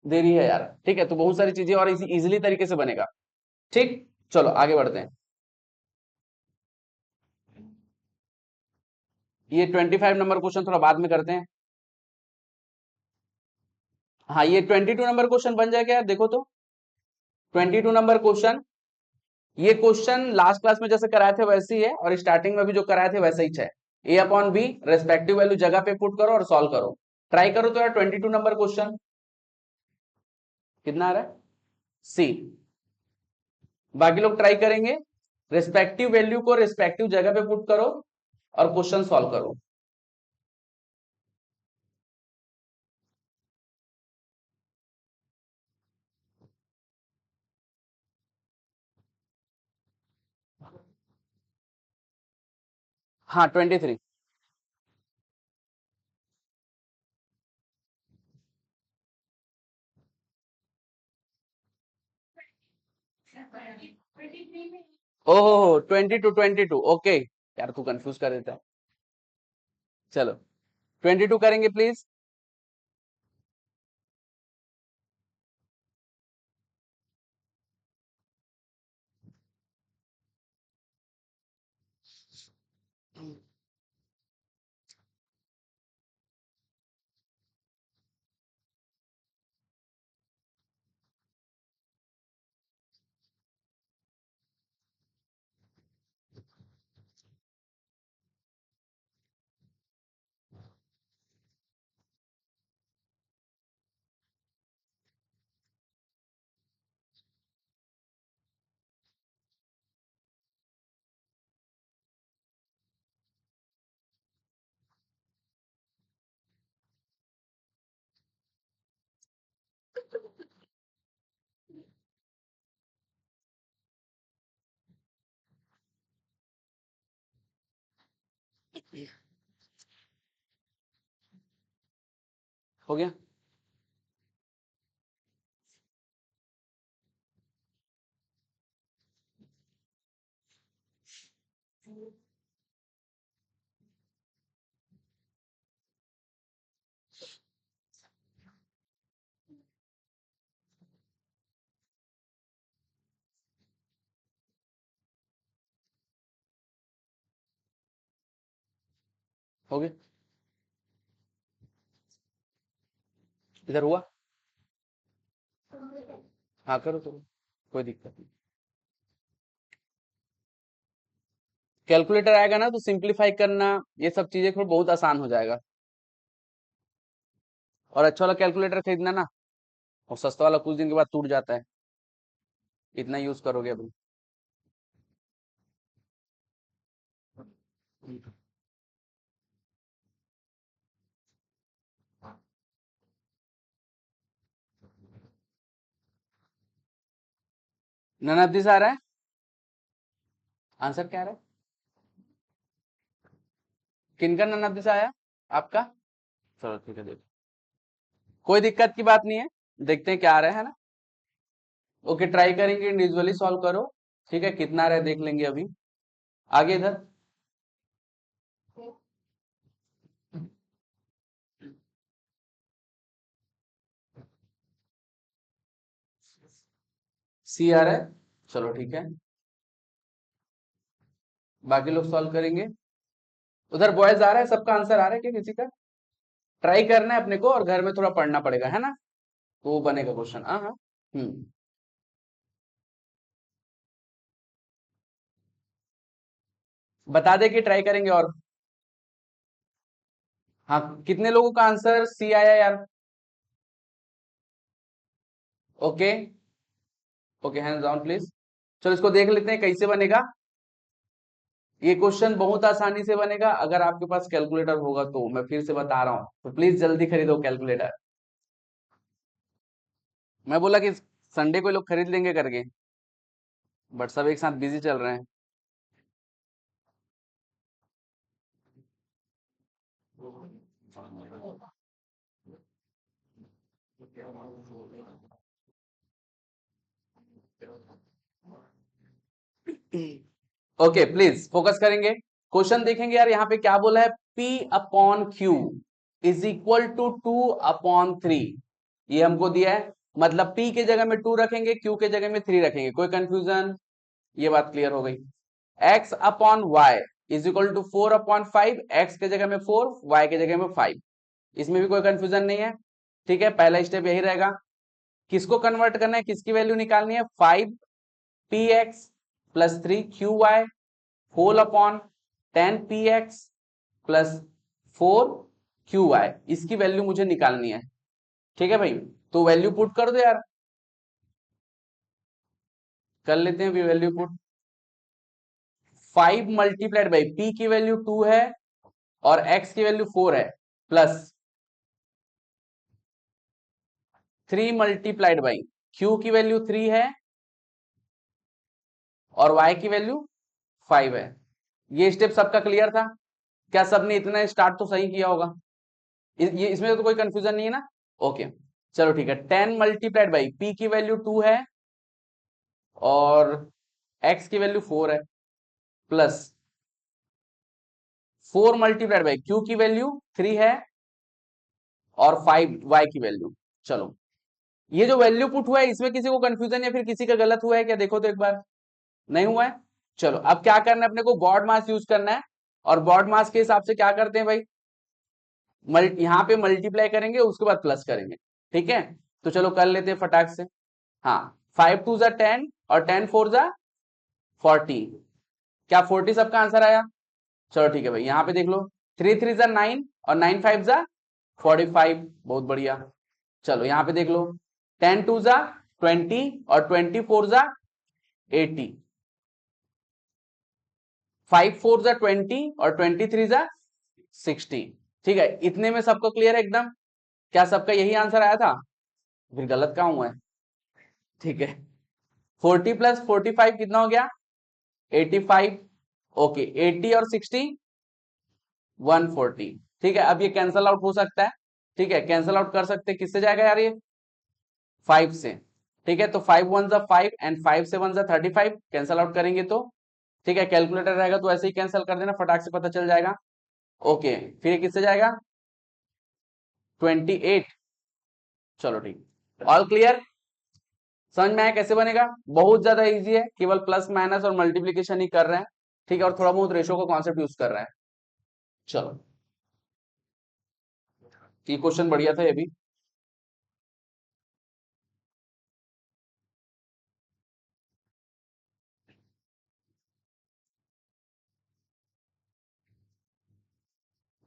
देरी है यार। ठीक है, तो बहुत सारी चीजें और इजीली तरीके से बनेगा। ठीक, चलो आगे बढ़ते हैं। ये 25 नंबर क्वेश्चन थोड़ा बाद में करते हैं। हाँ, ये 22 नंबर क्वेश्चन बन जाएगा यार, देखो तो। 22 नंबर क्वेश्चन, ये क्वेश्चन लास्ट क्लास में जैसे कराए थे वैसे ही है, और स्टार्टिंग में भी जो कराए थे वैसे ही है। A/B रेस्पेक्टिव वैल्यू जगह पे पुट करो और सॉल्व करो। ट्राई करो तो यार 22 नंबर क्वेश्चन कितना आ रहा है? सी। बाकी लोग ट्राई करेंगे। रेस्पेक्टिव वैल्यू को रेस्पेक्टिव जगह पे पुट करो और क्वेश्चन सॉल्व करो। हाँ, 23। ओहो, 22 22, ओके। यार तू कंफ्यूज कर देता है। चलो 22 करेंगे प्लीज। हो गया। हो गया। इधर हुआ। हाँ करो करो, कोई दिक्कत नहीं। कैलकुलेटर आएगा ना तो सिंप्लीफाई करना, ये सब चीजें फिर बहुत आसान हो जाएगा। और अच्छा वाला कैलकुलेटर खरीदना ना, और सस्ता वाला कुछ दिन के बाद टूट जाता है, इतना यूज करोगे अभी। ननद आ रहा है, आंसर क्या आ रहा है? किनका ननद आया? आपका? चलो ठीक है, देखो कोई दिक्कत की बात नहीं है, देखते हैं क्या आ रहा है ना। ओके ट्राई करेंगे, इंडिविजुअली सॉल्व करो। ठीक है, कितना आ रहा है देख लेंगे अभी। आगे इधर। सी आ रहा है, चलो ठीक है, बाकी लोग सॉल्व करेंगे। उधर बॉयज आ रहा है, सबका आंसर आ रहा है क्या किसी का? ट्राई करना है अपने को, और घर में थोड़ा पढ़ना पड़ेगा है ना, तो वो बनेगा क्वेश्चन। हाँ हाँ। हम्म। बता दे कि ट्राई करेंगे। और हाँ, कितने लोगों का आंसर सी आया यार? Okay. Okay hands down please. चलो इसको देख लेते हैं कैसे बनेगा। ये क्वेश्चन बहुत आसानी से बनेगा अगर आपके पास कैलकुलेटर होगा तो, मैं फिर से बता रहा हूं, तो प्लीज जल्दी खरीदो कैलकुलेटर। मैं बोला कि संडे को ये लोग खरीद लेंगे करके, बट सब एक साथ बिजी चल रहे हैं। ओके प्लीज फोकस करेंगे। क्वेश्चन देखेंगे यार, यहाँ पे क्या बोला है, P upon Q is equal to 2/3। ये हमको दिया है, मतलब P के जगह में 2 रखेंगे, Q के जगह में 3 रखेंगे। कोई कंफ्यूजन? ये बात क्लियर हो गई। X upon Y is equal to 4/5, x के जगह में 4, वाई के जगह में 5। इसमें भी कोई कंफ्यूजन नहीं है। ठीक है, पहला स्टेप यही रहेगा। किसको कन्वर्ट करना है, किसकी वैल्यू निकालनी है? 5px plus 3qy whole upon 10px plus 4qy, इसकी वैल्यू मुझे निकालनी है। ठीक है भाई, तो वैल्यू पुट कर दो यार। कर लेते हैं value put. 5 multiplied by p की वैल्यू 2 है और x की वैल्यू 4 है, प्लस 3 मल्टीप्लाइड बाई q की वैल्यू 3 है और y की वैल्यू 5 है। ये स्टेप सबका क्लियर था? क्या सबने इतना स्टार्ट तो सही किया होगा? ये इसमें तो कोई कंफ्यूजन नहीं है ना? ओके चलो ठीक है, 10 मल्टीप्लाइड बाई p की वैल्यू 2 है और x की वैल्यू 4 है, प्लस 4 मल्टीप्लाइड बाई क्यू की वैल्यू 3 है और 5 वाई की वैल्यू। चलो, ये जो वैल्यू पुट हुआ है इसमें किसी को कंफ्यूजन या फिर किसी का गलत हुआ है क्या, देखो तो एक बार। नहीं हुआ है। चलो, अब क्या करना है अपने को, गॉड मास यूज करना है। और गॉड मास के हिसाब से क्या करते हैं भाई, यहाँ पे मल्टीप्लाई करेंगे उसके बाद प्लस करेंगे। ठीक है, तो चलो कर लेते हैं फटाक से। हाँ, 5 2 जा 10 और 10 4 जा 40। क्या 40 सबका आंसर आया? चलो ठीक है भाई, यहाँ पे देख लो, 3 3 जा 9 और 9 5 जा 45। बहुत बढ़िया। चलो यहाँ पे देख लो, 10 2 जा 20 और 24 जा 80। 5 4 जा 20 और 23 जा 60। ठीक है, इतने में सबको क्लियर है एकदम? क्या सबका यही आंसर आया था? फिर गलत कहाँ हुआ है? ठीक है, 40 प्लस 45 कितना हो गया? 85। ओके, 80 और 60 140। ठीक है, अब ये कैंसल आउट हो सकता है। ठीक है, कैंसल आउट कर सकते हैं, किससे जाएगा यार ये? 5 से। ठीक है, तो 5 1 जा 5 एंड 5 से 1 जा 35, कैंसल आउट करेंगे तो। ठीक है, कैलकुलेटर रहेगा तो ऐसे ही कैंसिल कर देना, फटाक से पता चल जाएगा। ओके, फिर ये किससे जाएगा? 28। चलो ठीक, ऑल क्लियर? समझ में आया कैसे बनेगा? बहुत ज्यादा इजी है, केवल प्लस माइनस और मल्टीप्लीकेशन ही कर रहे हैं। ठीक है, और थोड़ा बहुत रेशो का कॉन्सेप्ट यूज कर रहे हैं। चलो, ये क्वेश्चन बढ़िया था ये भी।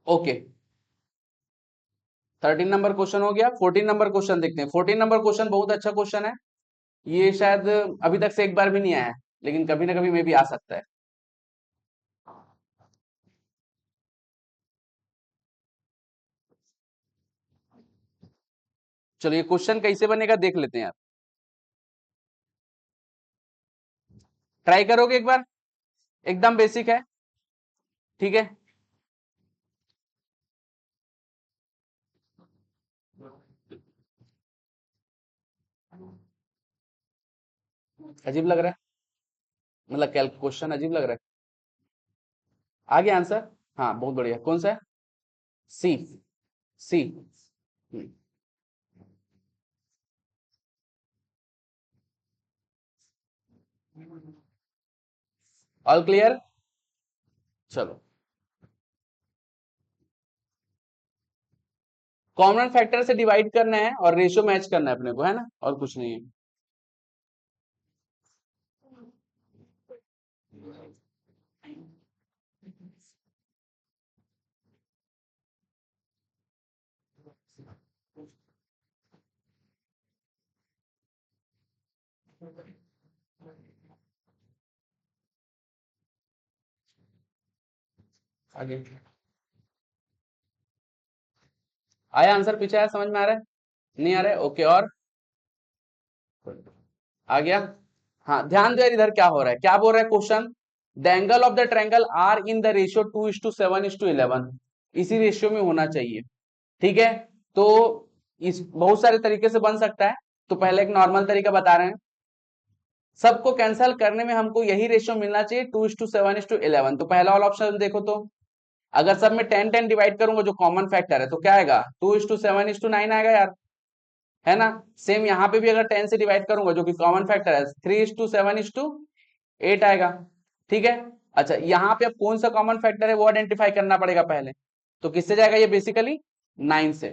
ओके, 13 नंबर क्वेश्चन हो गया। 14 नंबर क्वेश्चन देखते हैं। 14 नंबर क्वेश्चन बहुत अच्छा क्वेश्चन है। ये शायद अभी तक से एक बार भी नहीं आया है, लेकिन कभी ना कभी में भी आ सकता है। चलो, ये क्वेश्चन कैसे बनेगा देख लेते हैं आप। ट्राई करोगे एक बार? एकदम बेसिक है। ठीक है, अजीब लग रहा है, मतलब क्या क्वेश्चन अजीब लग रहा है? आगे आंसर? हाँ, बहुत बढ़िया। कौन सा है? सी। सी। All clear? चलो, कॉमन फैक्टर से डिवाइड करना है और रेशियो मैच करना है अपने को, है ना, और कुछ नहीं है। आगे आया आंसर? पीछे आया? समझ में आ रहा है? नहीं आ रहा है? ओके, और आ गया? हाँ, ध्यान दो यार, इधर क्या हो रहा है, क्या बोल रहा है question? The angle of the triangle are in the ratio 2:7:11, इसी रेशियो में होना चाहिए। ठीक है, तो इस बहुत सारे तरीके से बन सकता है। तो पहले एक नॉर्मल तरीका बता रहे हैं। सबको कैंसिल करने में हमको यही रेशियो मिलना चाहिए, 2:7:11। तो पहला वाला ऑप्शन देखो तो, अगर सब में 10 10 डिवाइड करूंगा जो कॉमन फैक्टर है, तो क्या आएगा? 2:7:9 आएगा यार, है ना। सेम यहाँ पे भी अगर 10 से डिवाइड करूंगा जो कि कॉमन फैक्टर है, 3:7:8 आएगा। ठीक है, अच्छा यहाँ पे अब कौन सा कॉमन फैक्टर है वो आइडेंटिफाई करना पड़ेगा पहले। तो किससे जाएगा ये? बेसिकली 9 से।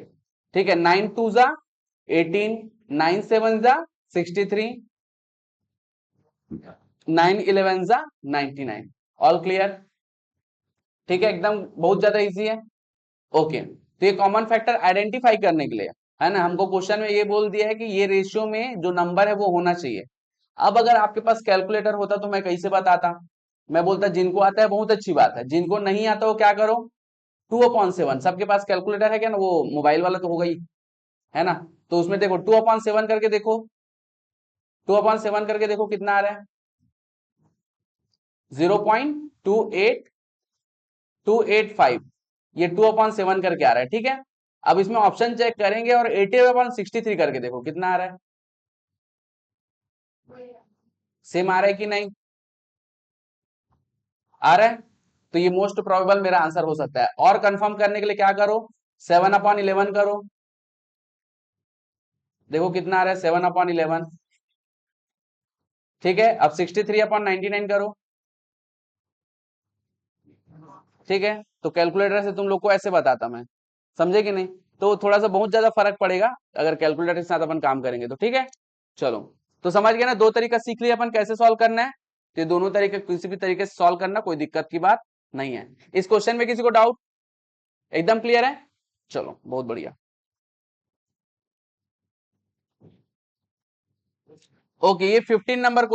ठीक है, 9 2 जा 18, 9 7 जा 63, 9 11 जा 99। All clear? ठीक है, एकदम बहुत ज्यादा इजी है। ओके, तो ये कॉमन फैक्टर आइडेंटिफाई करने के लिए, है ना, हमको क्वेश्चन में ये बोल दिया है कि ये रेशियो में जो नंबर है वो होना चाहिए। अब अगर आपके पास कैलकुलेटर होता तो मैं कैसे बताता? मैं बोलता जिनको आता है बहुत अच्छी बात है, जिनको नहीं आता वो क्या करो, 2/7। सबके पास कैलकुलेटर है क्या ना, वो मोबाइल वाला तो होगा ही, है ना। तो उसमें देखो 2/7 करके देखो, 2/7 करके देखो कितना आ रहा है? 0.28285। ये 2/7 करके आ रहा है। ठीक है, अब इसमें ऑप्शन चेक करेंगे और 80/63 करके देखो कितना आ रहा है। सेम आ रहा है कि नहीं? आ रहा है? तो ये मोस्ट प्रोबेबल मेरा आंसर हो सकता है। और कंफर्म करने के लिए क्या करो, 7/11 करो। देखो कितना आ रहा है, 7/11। ठीक है, अब 63/99 करो। ठीक है, तो कैलकुलेटर से तुम लोग को ऐसे बताता मैं, समझे कि नहीं? तो थोड़ा सा बहुत ज्यादा फर्क पड़ेगा अगर कैलकुलेटर के साथ अपन काम करेंगे तो। ठीक है, चलो, तो समझ गए ना, दो तरीका सीख लिया अपन कैसे सॉल्व करना है। तो ये दोनों तरीके किसी भी तरीके से सॉल्व करना, कोई दिक्कत की बात नहीं है। इस क्वेश्चन में किसी को डाउट? एकदम क्लियर है? चलो बहुत बढ़िया। ओके, ये 15 नंबर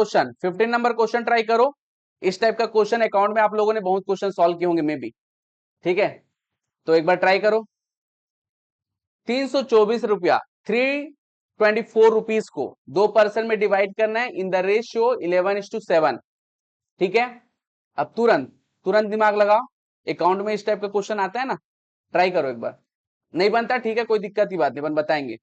क्वेश्चन ट्राई करो। इस टाइप का क्वेश्चन अकाउंट में आप लोगों ने बहुत क्वेश्चन सॉल्व किए होंगे मे बी। ठीक है, तो एक बार ट्राई करो। 324 रुपया, 324 रुपीज को 2% में डिवाइड करना है इन द रेशियो 11:7। ठीक है, अब तुरंत तुरंत दिमाग लगाओ। अकाउंट में इस टाइप का क्वेश्चन आता है ना, ट्राई करो एक बार। नहीं बनता ठीक है, कोई दिक्कत की बात नहीं, अपन बताएंगे।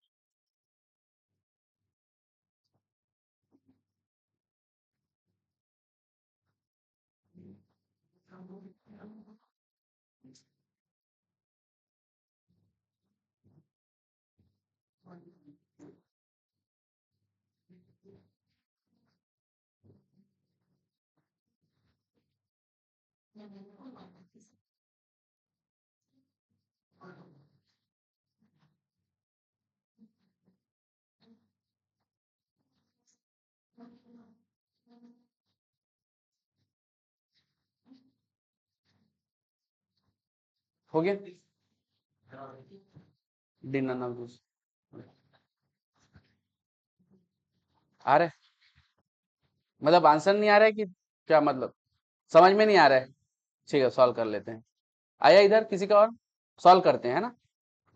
हो गया, डिनर नाम आ रहा है, मतलब आंसर नहीं आ रहा है कि क्या, मतलब समझ में नहीं आ रहा है? ठीक है, सॉल्व कर लेते हैं। आया इधर किसी का? और सॉल्व करते हैं, है ना?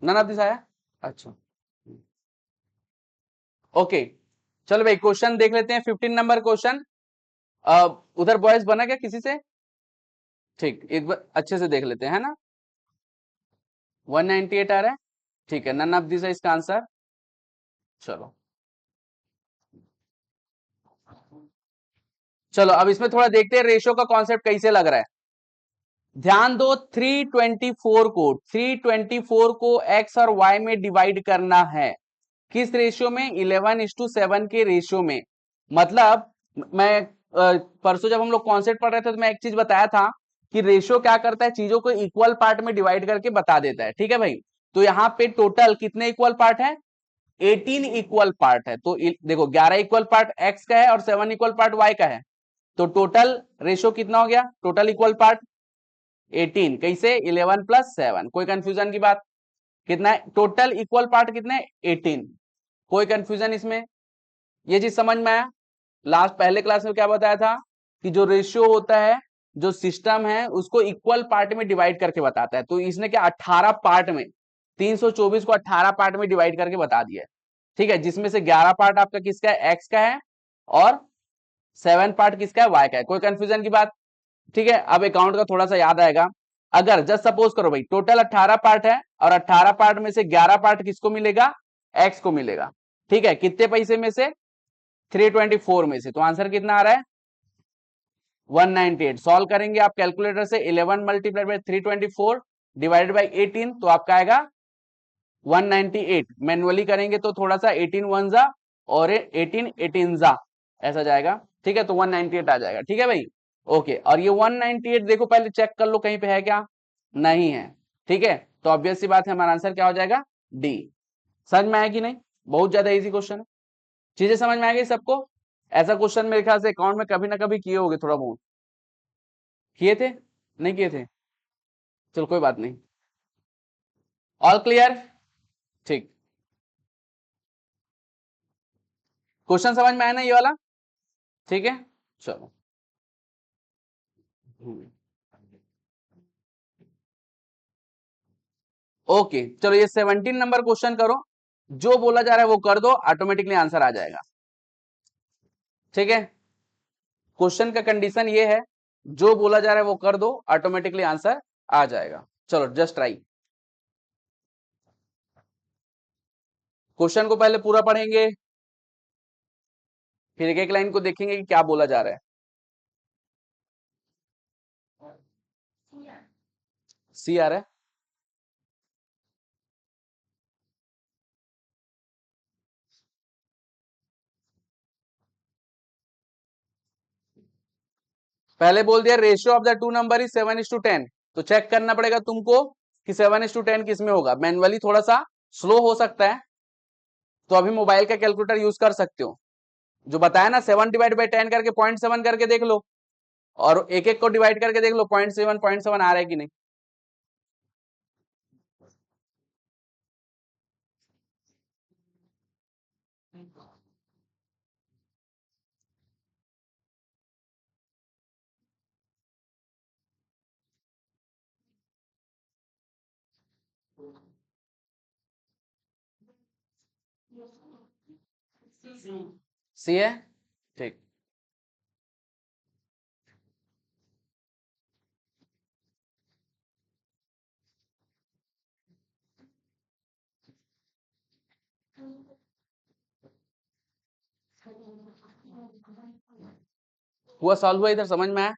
नन ऑफ दिस आया? अच्छा, ओके, चलो भाई क्वेश्चन देख लेते हैं। 15 नंबर क्वेश्चन। उधर बॉयज बना क्या किसी से? ठीक, एक बार अच्छे से देख लेते हैं, है ना? 198 आ रहा है। ठीक है, नन ऑफ दिस है इसका आंसर। चलो चलो, अब इसमें थोड़ा देखते हैं रेशियो का कॉन्सेप्ट कैसे लग रहा है। ध्यान दो, 324 को एक्स और वाई में डिवाइड करना है। किस रेशियो में? 11:7 के रेशियो में। मतलब मैं परसों जब हम लोग कॉन्सेप्ट पढ़ रहे थे तो मैं एक चीज बताया था कि रेशियो क्या करता है, चीजों को इक्वल पार्ट में डिवाइड करके बता देता है। ठीक है भाई, तो यहाँ पे टोटल कितने इक्वल पार्ट है? 18 इक्वल पार्ट है। तो देखो 11 इक्वल पार्ट एक्स का है और 7 इक्वल पार्ट वाई का है। तो टोटल रेशियो कितना हो गया? Total equal part 18। कैसे? 11+7। कोई कंफ्यूजन की बात? कितना है टोटल इक्वल पार्ट? कितने? 18। कोई कंफ्यूजन इसमें? ये चीज समझ में आया? लास्ट पहले क्लास में क्या बताया था कि जो रेशियो होता है, जो सिस्टम है, उसको इक्वल पार्ट में डिवाइड करके बताता है। तो इसने क्या 18 पार्ट में 324 को 18 पार्ट में डिवाइड करके बता दिया है। ठीक है, जिसमें से 11 पार्ट आपका किसका है? एक्स का है, और 7 पार्ट किसका है? वाई का है। कोई कंफ्यूजन की बात? ठीक है, अब अकाउंट का थोड़ा सा याद आएगा। अगर जस्ट सपोज करो भाई टोटल 18 पार्ट है और 18 पार्ट में से 11 पार्ट किसको मिलेगा? एक्स को मिलेगा। ठीक है, कितने पैसे में से? 324 में से। तो आंसर कितना आ रहा है? 198। सॉल्व करेंगे आप कैलकुलेटर से, 11 मल्टीप्लाइड बाई 324 डिवाइडेड बाई 18, तो आपका आएगा 198। मैनुअली करेंगे तो थोड़ा सा 18 वन जा और 18 18 जा, ऐसा जाएगा। ठीक है, तो 198 आ जाएगा। ठीक है भाई, ओके। और ये 198 देखो पहले चेक कर लो कहीं पे है क्या? नहीं है। ठीक है, तो ऑब्वियस सी बात है, हमारा आंसर क्या हो जाएगा? डी। समझ में आया कि नहीं? बहुत ज्यादा इजी क्वेश्चन है। चीजें समझ में आ गई सबको? ऐसा क्वेश्चन मेरे ख्याल से अकाउंट में कभी ना कभी किए होगे, थोड़ा बहुत किए थे, नहीं किए थे? चलो कोई बात नहीं। All clear? ठीक, क्वेश्चन समझ में आया ना ये वाला? ठीक है, चलो। ओके, चलो ये 17 नंबर क्वेश्चन करो। जो बोला जा रहा है वो कर दो, ऑटोमेटिकली आंसर आ जाएगा। ठीक है, क्वेश्चन का कंडीशन ये है, जो बोला जा रहा है वो कर दो, ऑटोमेटिकली आंसर आ जाएगा। चलो जस्ट ट्राई। क्वेश्चन को पहले पूरा पढ़ेंगे, फिर एक एक लाइन को देखेंगे कि क्या बोला जा रहा है। सी आ रहा है। पहले बोल दिया ratio of the two number is 7:10, तो चेक करना पड़ेगा तुमको कि 7:10 किस में होगा। मैनुअली थोड़ा सा स्लो हो सकता है, तो अभी मोबाइल का कैलकुलेटर यूज कर सकते हो। जो बताया ना 7/10 करके 0.7 करके देख लो, और एक एक को डिवाइड करके देख लो 0.7 आ रहा है कि नहीं। सी है, ठीक। हुआ, सॉल्व हुआ, इधर समझ में आया?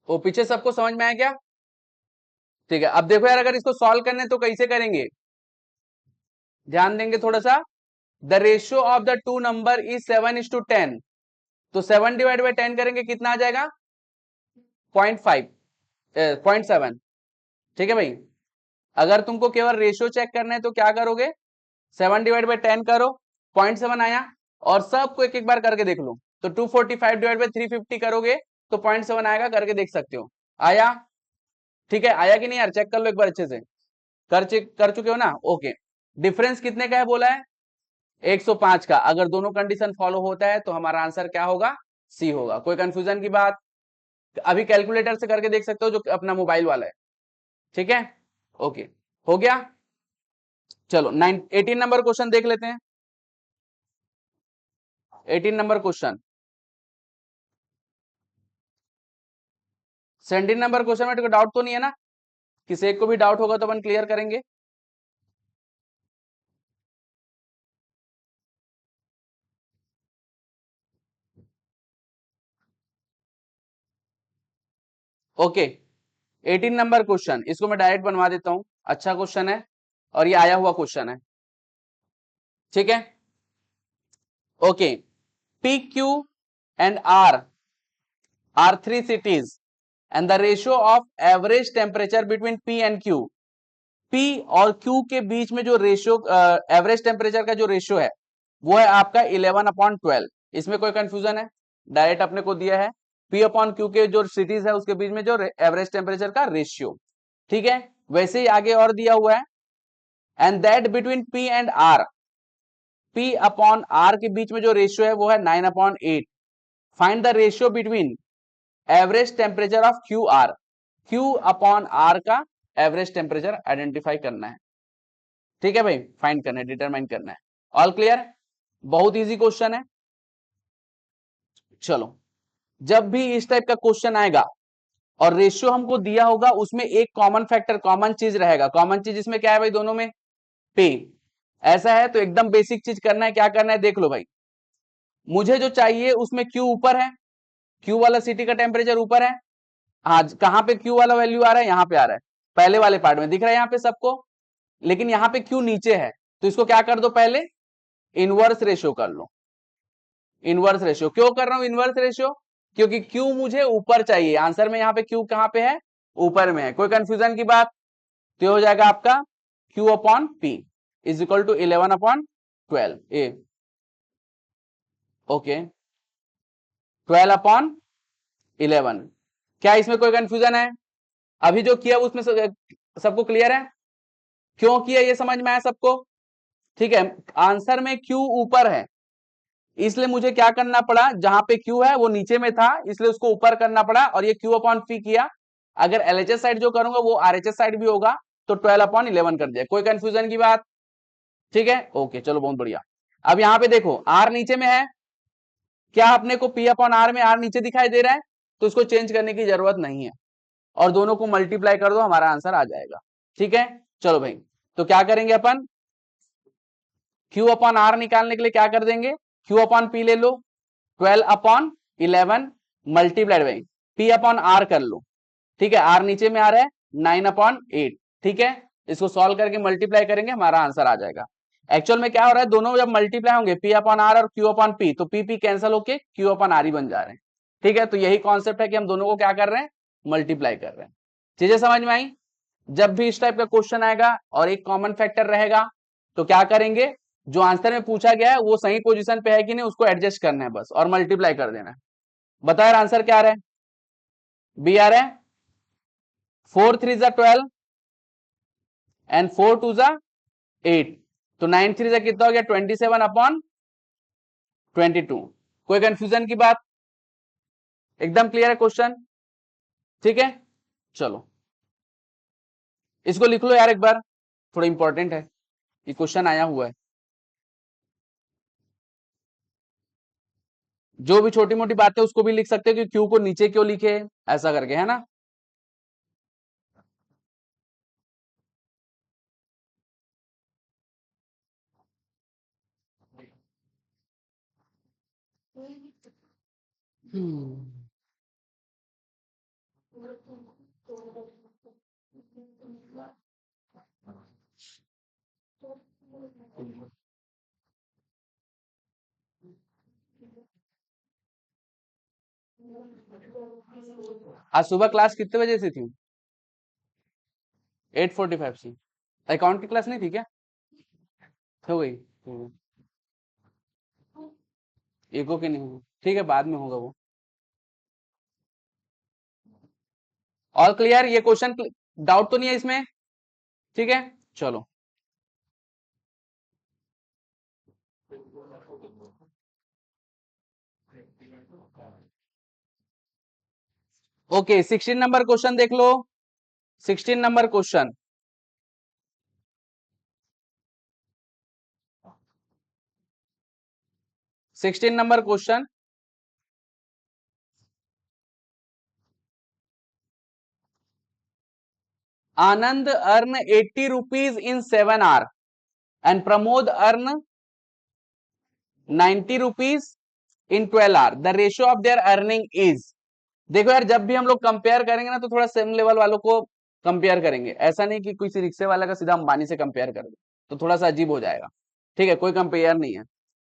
वो पीछे सबको समझ में आया क्या? ठीक है, अब देखो यार, अगर इसको सॉल्व करने तो कैसे करेंगे, ध्यान देंगे थोड़ा सा। The ratio of the two number is 7:10, तो 7/10 करेंगे कितना आ जाएगा? 0.5, 0.7। ठीक है भाई, अगर तुमको केवल रेशियो चेक करना है तो क्या करोगे, 7/10 करो, 0.7 आया, और सबको एक एक बार करके देख लो। तो 245/350 करोगे तो 0.7 आएगा, करके देख सकते हो। आया? ठीक है, आया कि नहीं यार, चेक कर लो एक बार अच्छे से। कर चुके हो ना? ओके। डिफरेंस कितने का है बोला है? 105 का। अगर दोनों कंडीशन फॉलो होता है तो हमारा आंसर क्या होगा? सी होगा। कोई कंफ्यूजन की बात? अभी कैलकुलेटर से करके देख सकते हो, जो अपना मोबाइल वाला है। ठीक है, ओके, हो गया। चलो 18 नंबर क्वेश्चन देख लेते हैं। 18 नंबर क्वेश्चन, 17 नंबर क्वेश्चन में कोई डाउट तो नहीं है ना? किसी एक को भी डाउट होगा तो अपन क्लियर करेंगे। ओके, 18 नंबर क्वेश्चन, इसको मैं डायरेक्ट बनवा देता हूं। अच्छा क्वेश्चन है, और ये आया हुआ क्वेश्चन है। ठीक है, okay. P Q and R three cities, and the ratio of average temperature between P and Q. P और क्यू के बीच में जो रेशियो, एवरेज टेम्परेचर का जो रेशियो है, वो है आपका 11/12। इसमें कोई कंफ्यूजन है? डायरेक्ट अपने को दिया है पी अपॉन क्यू के जो सिटीज है उसके बीच में जो एवरेज टेम्परेचर का रेशियो। ठीक है, वैसे ही आगे और दिया हुआ है, and that between P and R, P upon R के बीच में जो रेशियो है वो है 9/8। Find the ratio between average temperature of Q R, Q upon R का एवरेज टेम्परेचर आइडेंटिफाई करना है। ठीक है भाई, फाइंड करना है, डिटरमाइन करना है। All clear? बहुत इजी क्वेश्चन है। चलो, जब भी इस टाइप का क्वेश्चन आएगा और रेशियो हमको दिया होगा, उसमें एक कॉमन फैक्टर, कॉमन चीज रहेगा। कॉमन चीज इसमें क्या है भाई, दोनों में पे। ऐसा है तो एकदम बेसिक चीज करना है। क्या करना है देख लो भाई, मुझे जो चाहिए उसमें क्यू ऊपर है, क्यू वाला सिटी का टेम्परेचर ऊपर है। हाँ, कहां पे क्यू वाला वैल्यू आ रहा है? यहां पे आ रहा है, पहले वाले पार्ट में दिख रहा है यहाँ पे सबको। लेकिन यहाँ पे क्यू नीचे है, तो इसको क्या कर दो, पहले इनवर्स रेशियो कर लो। इनवर्स रेशियो क्यों कर रहा हूं इनवर्स रेशियो? क्योंकि क्यू मुझे ऊपर चाहिए। आंसर में यहाँ पे क्यू कहां पे है? ऊपर में है। कोई कंफ्यूजन की बात? तो हो जाएगा आपका Q upon P is equal to 11/12 ए। ओके, 12/11। क्या इसमें कोई कंफ्यूजन है? अभी जो किया उसमें सबको क्लियर है? क्यों किया ये समझ में आया सबको? ठीक है, आंसर में क्यू ऊपर है, इसलिए मुझे क्या करना पड़ा, जहां पे क्यू है वो नीचे में था, इसलिए उसको ऊपर करना पड़ा, और ये क्यू अपॉन पी किया। अगर एलएचएस साइड जो करूंगा वो आरएचएस साइड भी होगा, तो 12/11 कर दिया। कोई कंफ्यूजन की बात? ठीक है, ओके, चलो बहुत बढ़िया। अब यहां पे देखो आर नीचे में है, क्या अपने को पी अपॉन आर में आर नीचे दिखाई दे रहा है, तो इसको चेंज करने की जरूरत नहीं है, और दोनों को मल्टीप्लाई कर दो, हमारा आंसर आ जाएगा। ठीक है, चलो भाई, तो क्या करेंगे अपन, क्यू अपॉन आर निकालने के लिए क्या कर देंगे, क्यू अपॉन पी ले लो, 12/11 multiplied by P upon R कर लो। ठीक है, आर नीचे में आ रहा है 9/8, ठीक है, इसको सॉल्व करके मल्टीप्लाई करेंगे, हमारा आंसर आ जाएगा। एक्चुअल में क्या हो रहा है, दोनों जब मल्टीप्लाई होंगे पी अपॉन आर और क्यू अपॉन पी, तो पी पी कैंसिल होके क्यू अपॉन आर ही बन जा रहे हैं। ठीक है, तो यही कॉन्सेप्ट है कि हम दोनों को क्या कर रहे हैं, मल्टीप्लाई कर रहे हैं। चीजें समझ में आई? जब भी इस टाइप का क्वेश्चन आएगा और एक कॉमन फैक्टर रहेगा, तो क्या करेंगे, जो आंसर में पूछा गया है वो सही पोजीशन पे है कि नहीं, उसको एडजस्ट करना है बस, और मल्टीप्लाई कर देना है। बताओ यार आंसर क्या आ रहा है, बी आ रहा है 4 3 जा 12 एंड 4 2 जा 8, तो 9 3 जा कितना हो गया 27/22। कोई कंफ्यूजन की बात? एकदम क्लियर है क्वेश्चन? ठीक है, चलो इसको लिख लो यार एक बार, थोड़ा इंपॉर्टेंट है, ये क्वेश्चन आया हुआ है। जो भी छोटी मोटी बातें उसको भी लिख सकते हो कि क्यू को नीचे क्यों लिखे, ऐसा करके, है ना। आज सुबह क्लास कितने बजे से थी? 8:45 से। अकाउंट की क्लास नहीं थी क्या? हो गई? एको की नहीं होगी, ठीक है, बाद में होगा वो। All clear? ये क्वेश्चन डाउट तो नहीं है इसमें? ठीक है, चलो। ओके, 16 नंबर क्वेश्चन देख लो। 16 number question, sixteen number question, Anand earn 80 rupees in 7 hour and Pramod earn 90 rupees in 12 hour, the ratio of their earning is. देखो यार, जब भी हम लोग कंपेयर करेंगे ना, तो थोड़ा सेम लेवल वालों को कंपेयर करेंगे, ऐसा नहीं कि किसी रिक्शे वाला का सीधा अंबानी से कंपेयर कर दे, तो थोड़ा सा अजीब हो जाएगा। ठीक है, कोई कंपेयर नहीं है।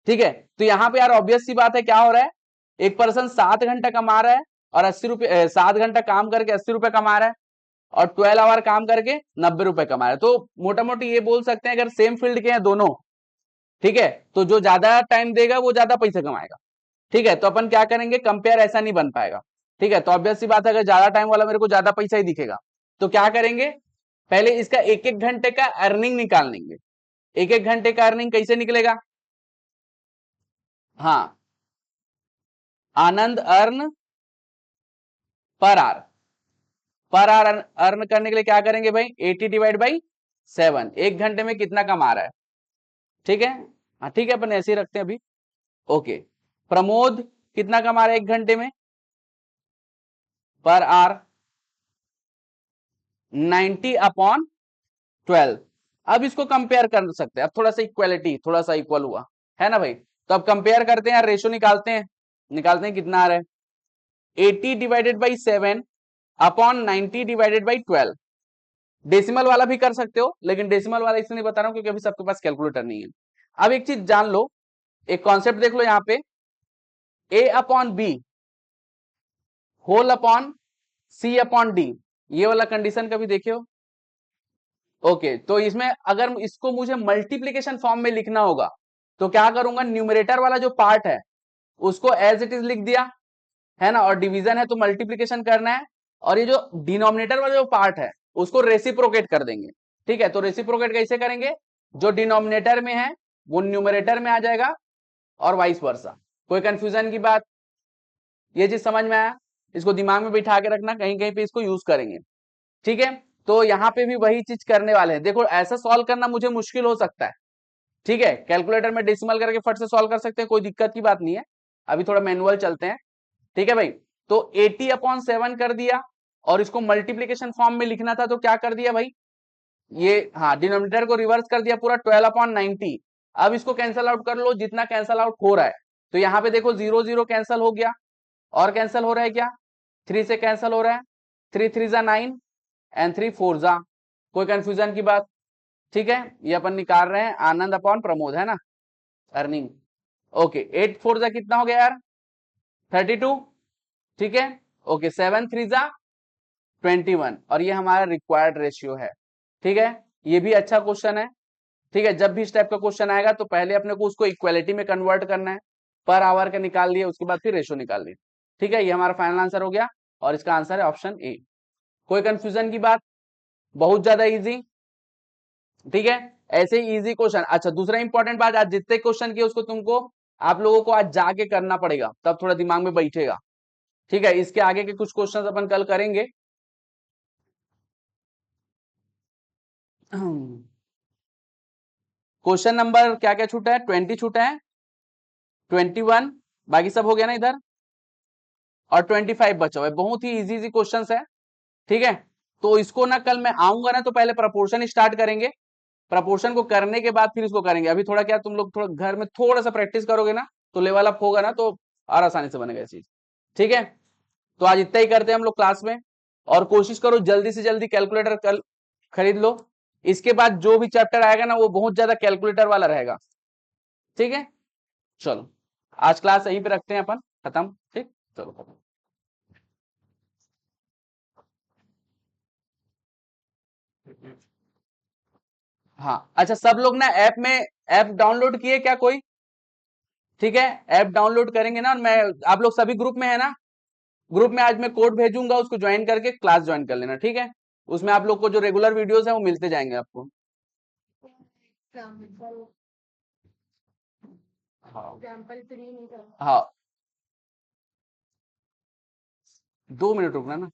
ठीक है, तो यहाँ पे यार ऑब्वियस सी बात है, क्या हो रहा है, एक पर्सन 7 घंटा कमा रहा है और 80 रुपए, 7 घंटा काम करके 80 रुपए कमा रहा है, और 12 आवर काम करके 90 रुपए कमा रहा है। तो मोटा मोटी ये बोल सकते हैं, अगर सेम फील्ड के हैं दोनों, ठीक है, तो जो ज्यादा टाइम देगा वो ज्यादा पैसा कमाएगा। ठीक है, तो अपन क्या करेंगे, कंपेयर ऐसा नहीं बन पाएगा। ठीक है, तो ऑब्वियस सी बात है, अगर ज्यादा टाइम वाला मेरे को ज्यादा पैसा ही दिखेगा, तो क्या करेंगे, पहले इसका एक एक घंटे का अर्निंग निकाल लेंगे। एक एक घंटे का अर्निंग कैसे निकलेगा? हाँ, Anand earn per hour, per hour earn करने के लिए क्या करेंगे भाई, 80/7, एक घंटे में कितना कमा रहा है। ठीक है, हाँ ठीक है, अपन ऐसे ही रखते हैं अभी। ओके, प्रमोद कितना कमा रहा है एक घंटे में, पर आवर 90/12। अब इसको कंपेयर कर सकते हैं, अब थोड़ा सा इक्वालिटी, थोड़ा सा इक्वल हुआ, है ना भाई। तो अब कंपेयर करते हैं, रेशो निकालते हैं, कितना आ रहा है, 80/7/90/12। डेसिमल वाला भी कर सकते हो, लेकिन डेसिमल वाला इसलिए नहीं बता रहा हूं क्योंकि अभी सबके पास कैलकुलेटर नहीं है। अब एक चीज जान लो, एक कॉन्सेप्ट देख लो यहाँ पे, A/B होल अपॉन C/D, ये वाला कंडीशन कभी देखे हो? ओके, तो इसमें अगर इसको मुझे मल्टीप्लीकेशन फॉर्म में लिखना होगा, तो क्या करूंगा, न्यूमरेटर वाला जो पार्ट है उसको एज इट इज लिख दिया, है ना, और डिवीजन है तो मल्टीप्लीकेशन करना है, और ये जो डिनोमिनेटर वाला जो पार्ट है उसको रेसिप्रोकेट कर देंगे। ठीक है, तो रेसिप्रोकेट कैसे करेंगे, जो डिनोमिनेटर में है वो न्यूमरेटर में आ जाएगा, और वाइस वर्सा। कोई कंफ्यूजन की बात? ये चीज समझ में आया? इसको दिमाग में बिठा के रखना, कहीं कहीं पे इसको यूज करेंगे। ठीक है, तो यहाँ पे भी वही चीज करने वाले हैं। देखो, ऐसा सॉल्व करना मुझे मुश्किल हो सकता है, ठीक है, कैलकुलेटर में डेसिमल करके फट से सॉल्व कर सकते हैं, कोई दिक्कत की बात नहीं है। अभी थोड़ा मैनुअल चलते हैं, ठीक है भाई। तो 80/7 कर दिया, और इसको मल्टीप्लीकेशन फॉर्म में लिखना था, तो क्या कर दिया भाई, ये हाँ डिनोमिनेटर को रिवर्स कर दिया पूरा, 12/90। अब इसको कैंसल आउट कर लो, जितना कैंसल आउट हो रहा है, तो यहाँ पे देखो 0 0 कैंसल हो गया, और कैंसल हो रहा है क्या, 3 से कैंसल हो रहा है, 3 3 जा 9 एंड 3 4 जा, कोई कंफ्यूजन की बात? ठीक है, ये अपन निकाल रहे हैं आनंद अपॉन प्रमोद, है ना, अर्निंग। ओके, 8 4 जा कितना हो गया यार, 32, ठीक है। ओके, 7 3 जा 21, और ये हमारा रिक्वायर्ड रेशियो है। ठीक है, ये भी अच्छा क्वेश्चन है। ठीक है, जब भी इस टाइप का क्वेश्चन आएगा तो पहले अपने को उसको इक्वालिटी में कन्वर्ट करना है, पर आवर का निकाल लिया, उसके बाद फिर रेशियो निकाल लिया। ठीक है, ये हमारा फाइनल आंसर हो गया, और इसका आंसर है ऑप्शन ए। कोई कंफ्यूजन की बात? बहुत ज्यादा इजी। ठीक है, ऐसे ही इजी क्वेश्चन। अच्छा, दूसरा इंपॉर्टेंट बात, आज जितने क्वेश्चन किए उसको तुमको, आप लोगों को आज जाके करना पड़ेगा, तब थोड़ा दिमाग में बैठेगा। ठीक है, इसके आगे के कुछ क्वेश्चन अपन कल करेंगे। क्वेश्चन नंबर क्या क्या छूटा है, 20 छूटा है, 21, बाकी सब हो गया ना इधर, और 25 बचा हुआ है। बहुत ही इजी इजी क्वेश्चंस है। ठीक है, तो इसको ना कल मैं आऊंगा ना, तो पहले प्रपोर्शन स्टार्ट करेंगे, प्रपोर्शन को करने के बाद फिर इसको करेंगे। अभी थोड़ा क्या, तुम लोग थोड़ा घर में थोड़ा सा प्रैक्टिस करोगे ना, तो लेवल अप होगा ना, तो और आसानी से बनेगा ये चीज। ठीक है, तो आज इतना ही करते हैं हम लोग क्लास में, और कोशिश करो जल्दी से जल्दी कैलकुलेटर कल खरीद लो। इसके बाद जो भी चैप्टर आएगा ना, वो बहुत ज्यादा कैलकुलेटर वाला रहेगा। ठीक है, चलो आज क्लास यहीं पे रखते हैं अपन, खत्म। ठीक, चलो खत्म। हाँ, अच्छा, सब लोग ना ऐप में, ऐप डाउनलोड किए क्या कोई? ठीक है, ऐप डाउनलोड करेंगे ना, मैं, आप लोग सभी ग्रुप में है ना, ग्रुप में आज मैं कोड भेजूंगा, उसको ज्वाइन करके क्लास ज्वाइन कर लेना। ठीक है, उसमें आप लोग को जो रेगुलर वीडियोस है वो मिलते जाएंगे आपको। हाँ, हाँ, 2 मिनट रुकना ना।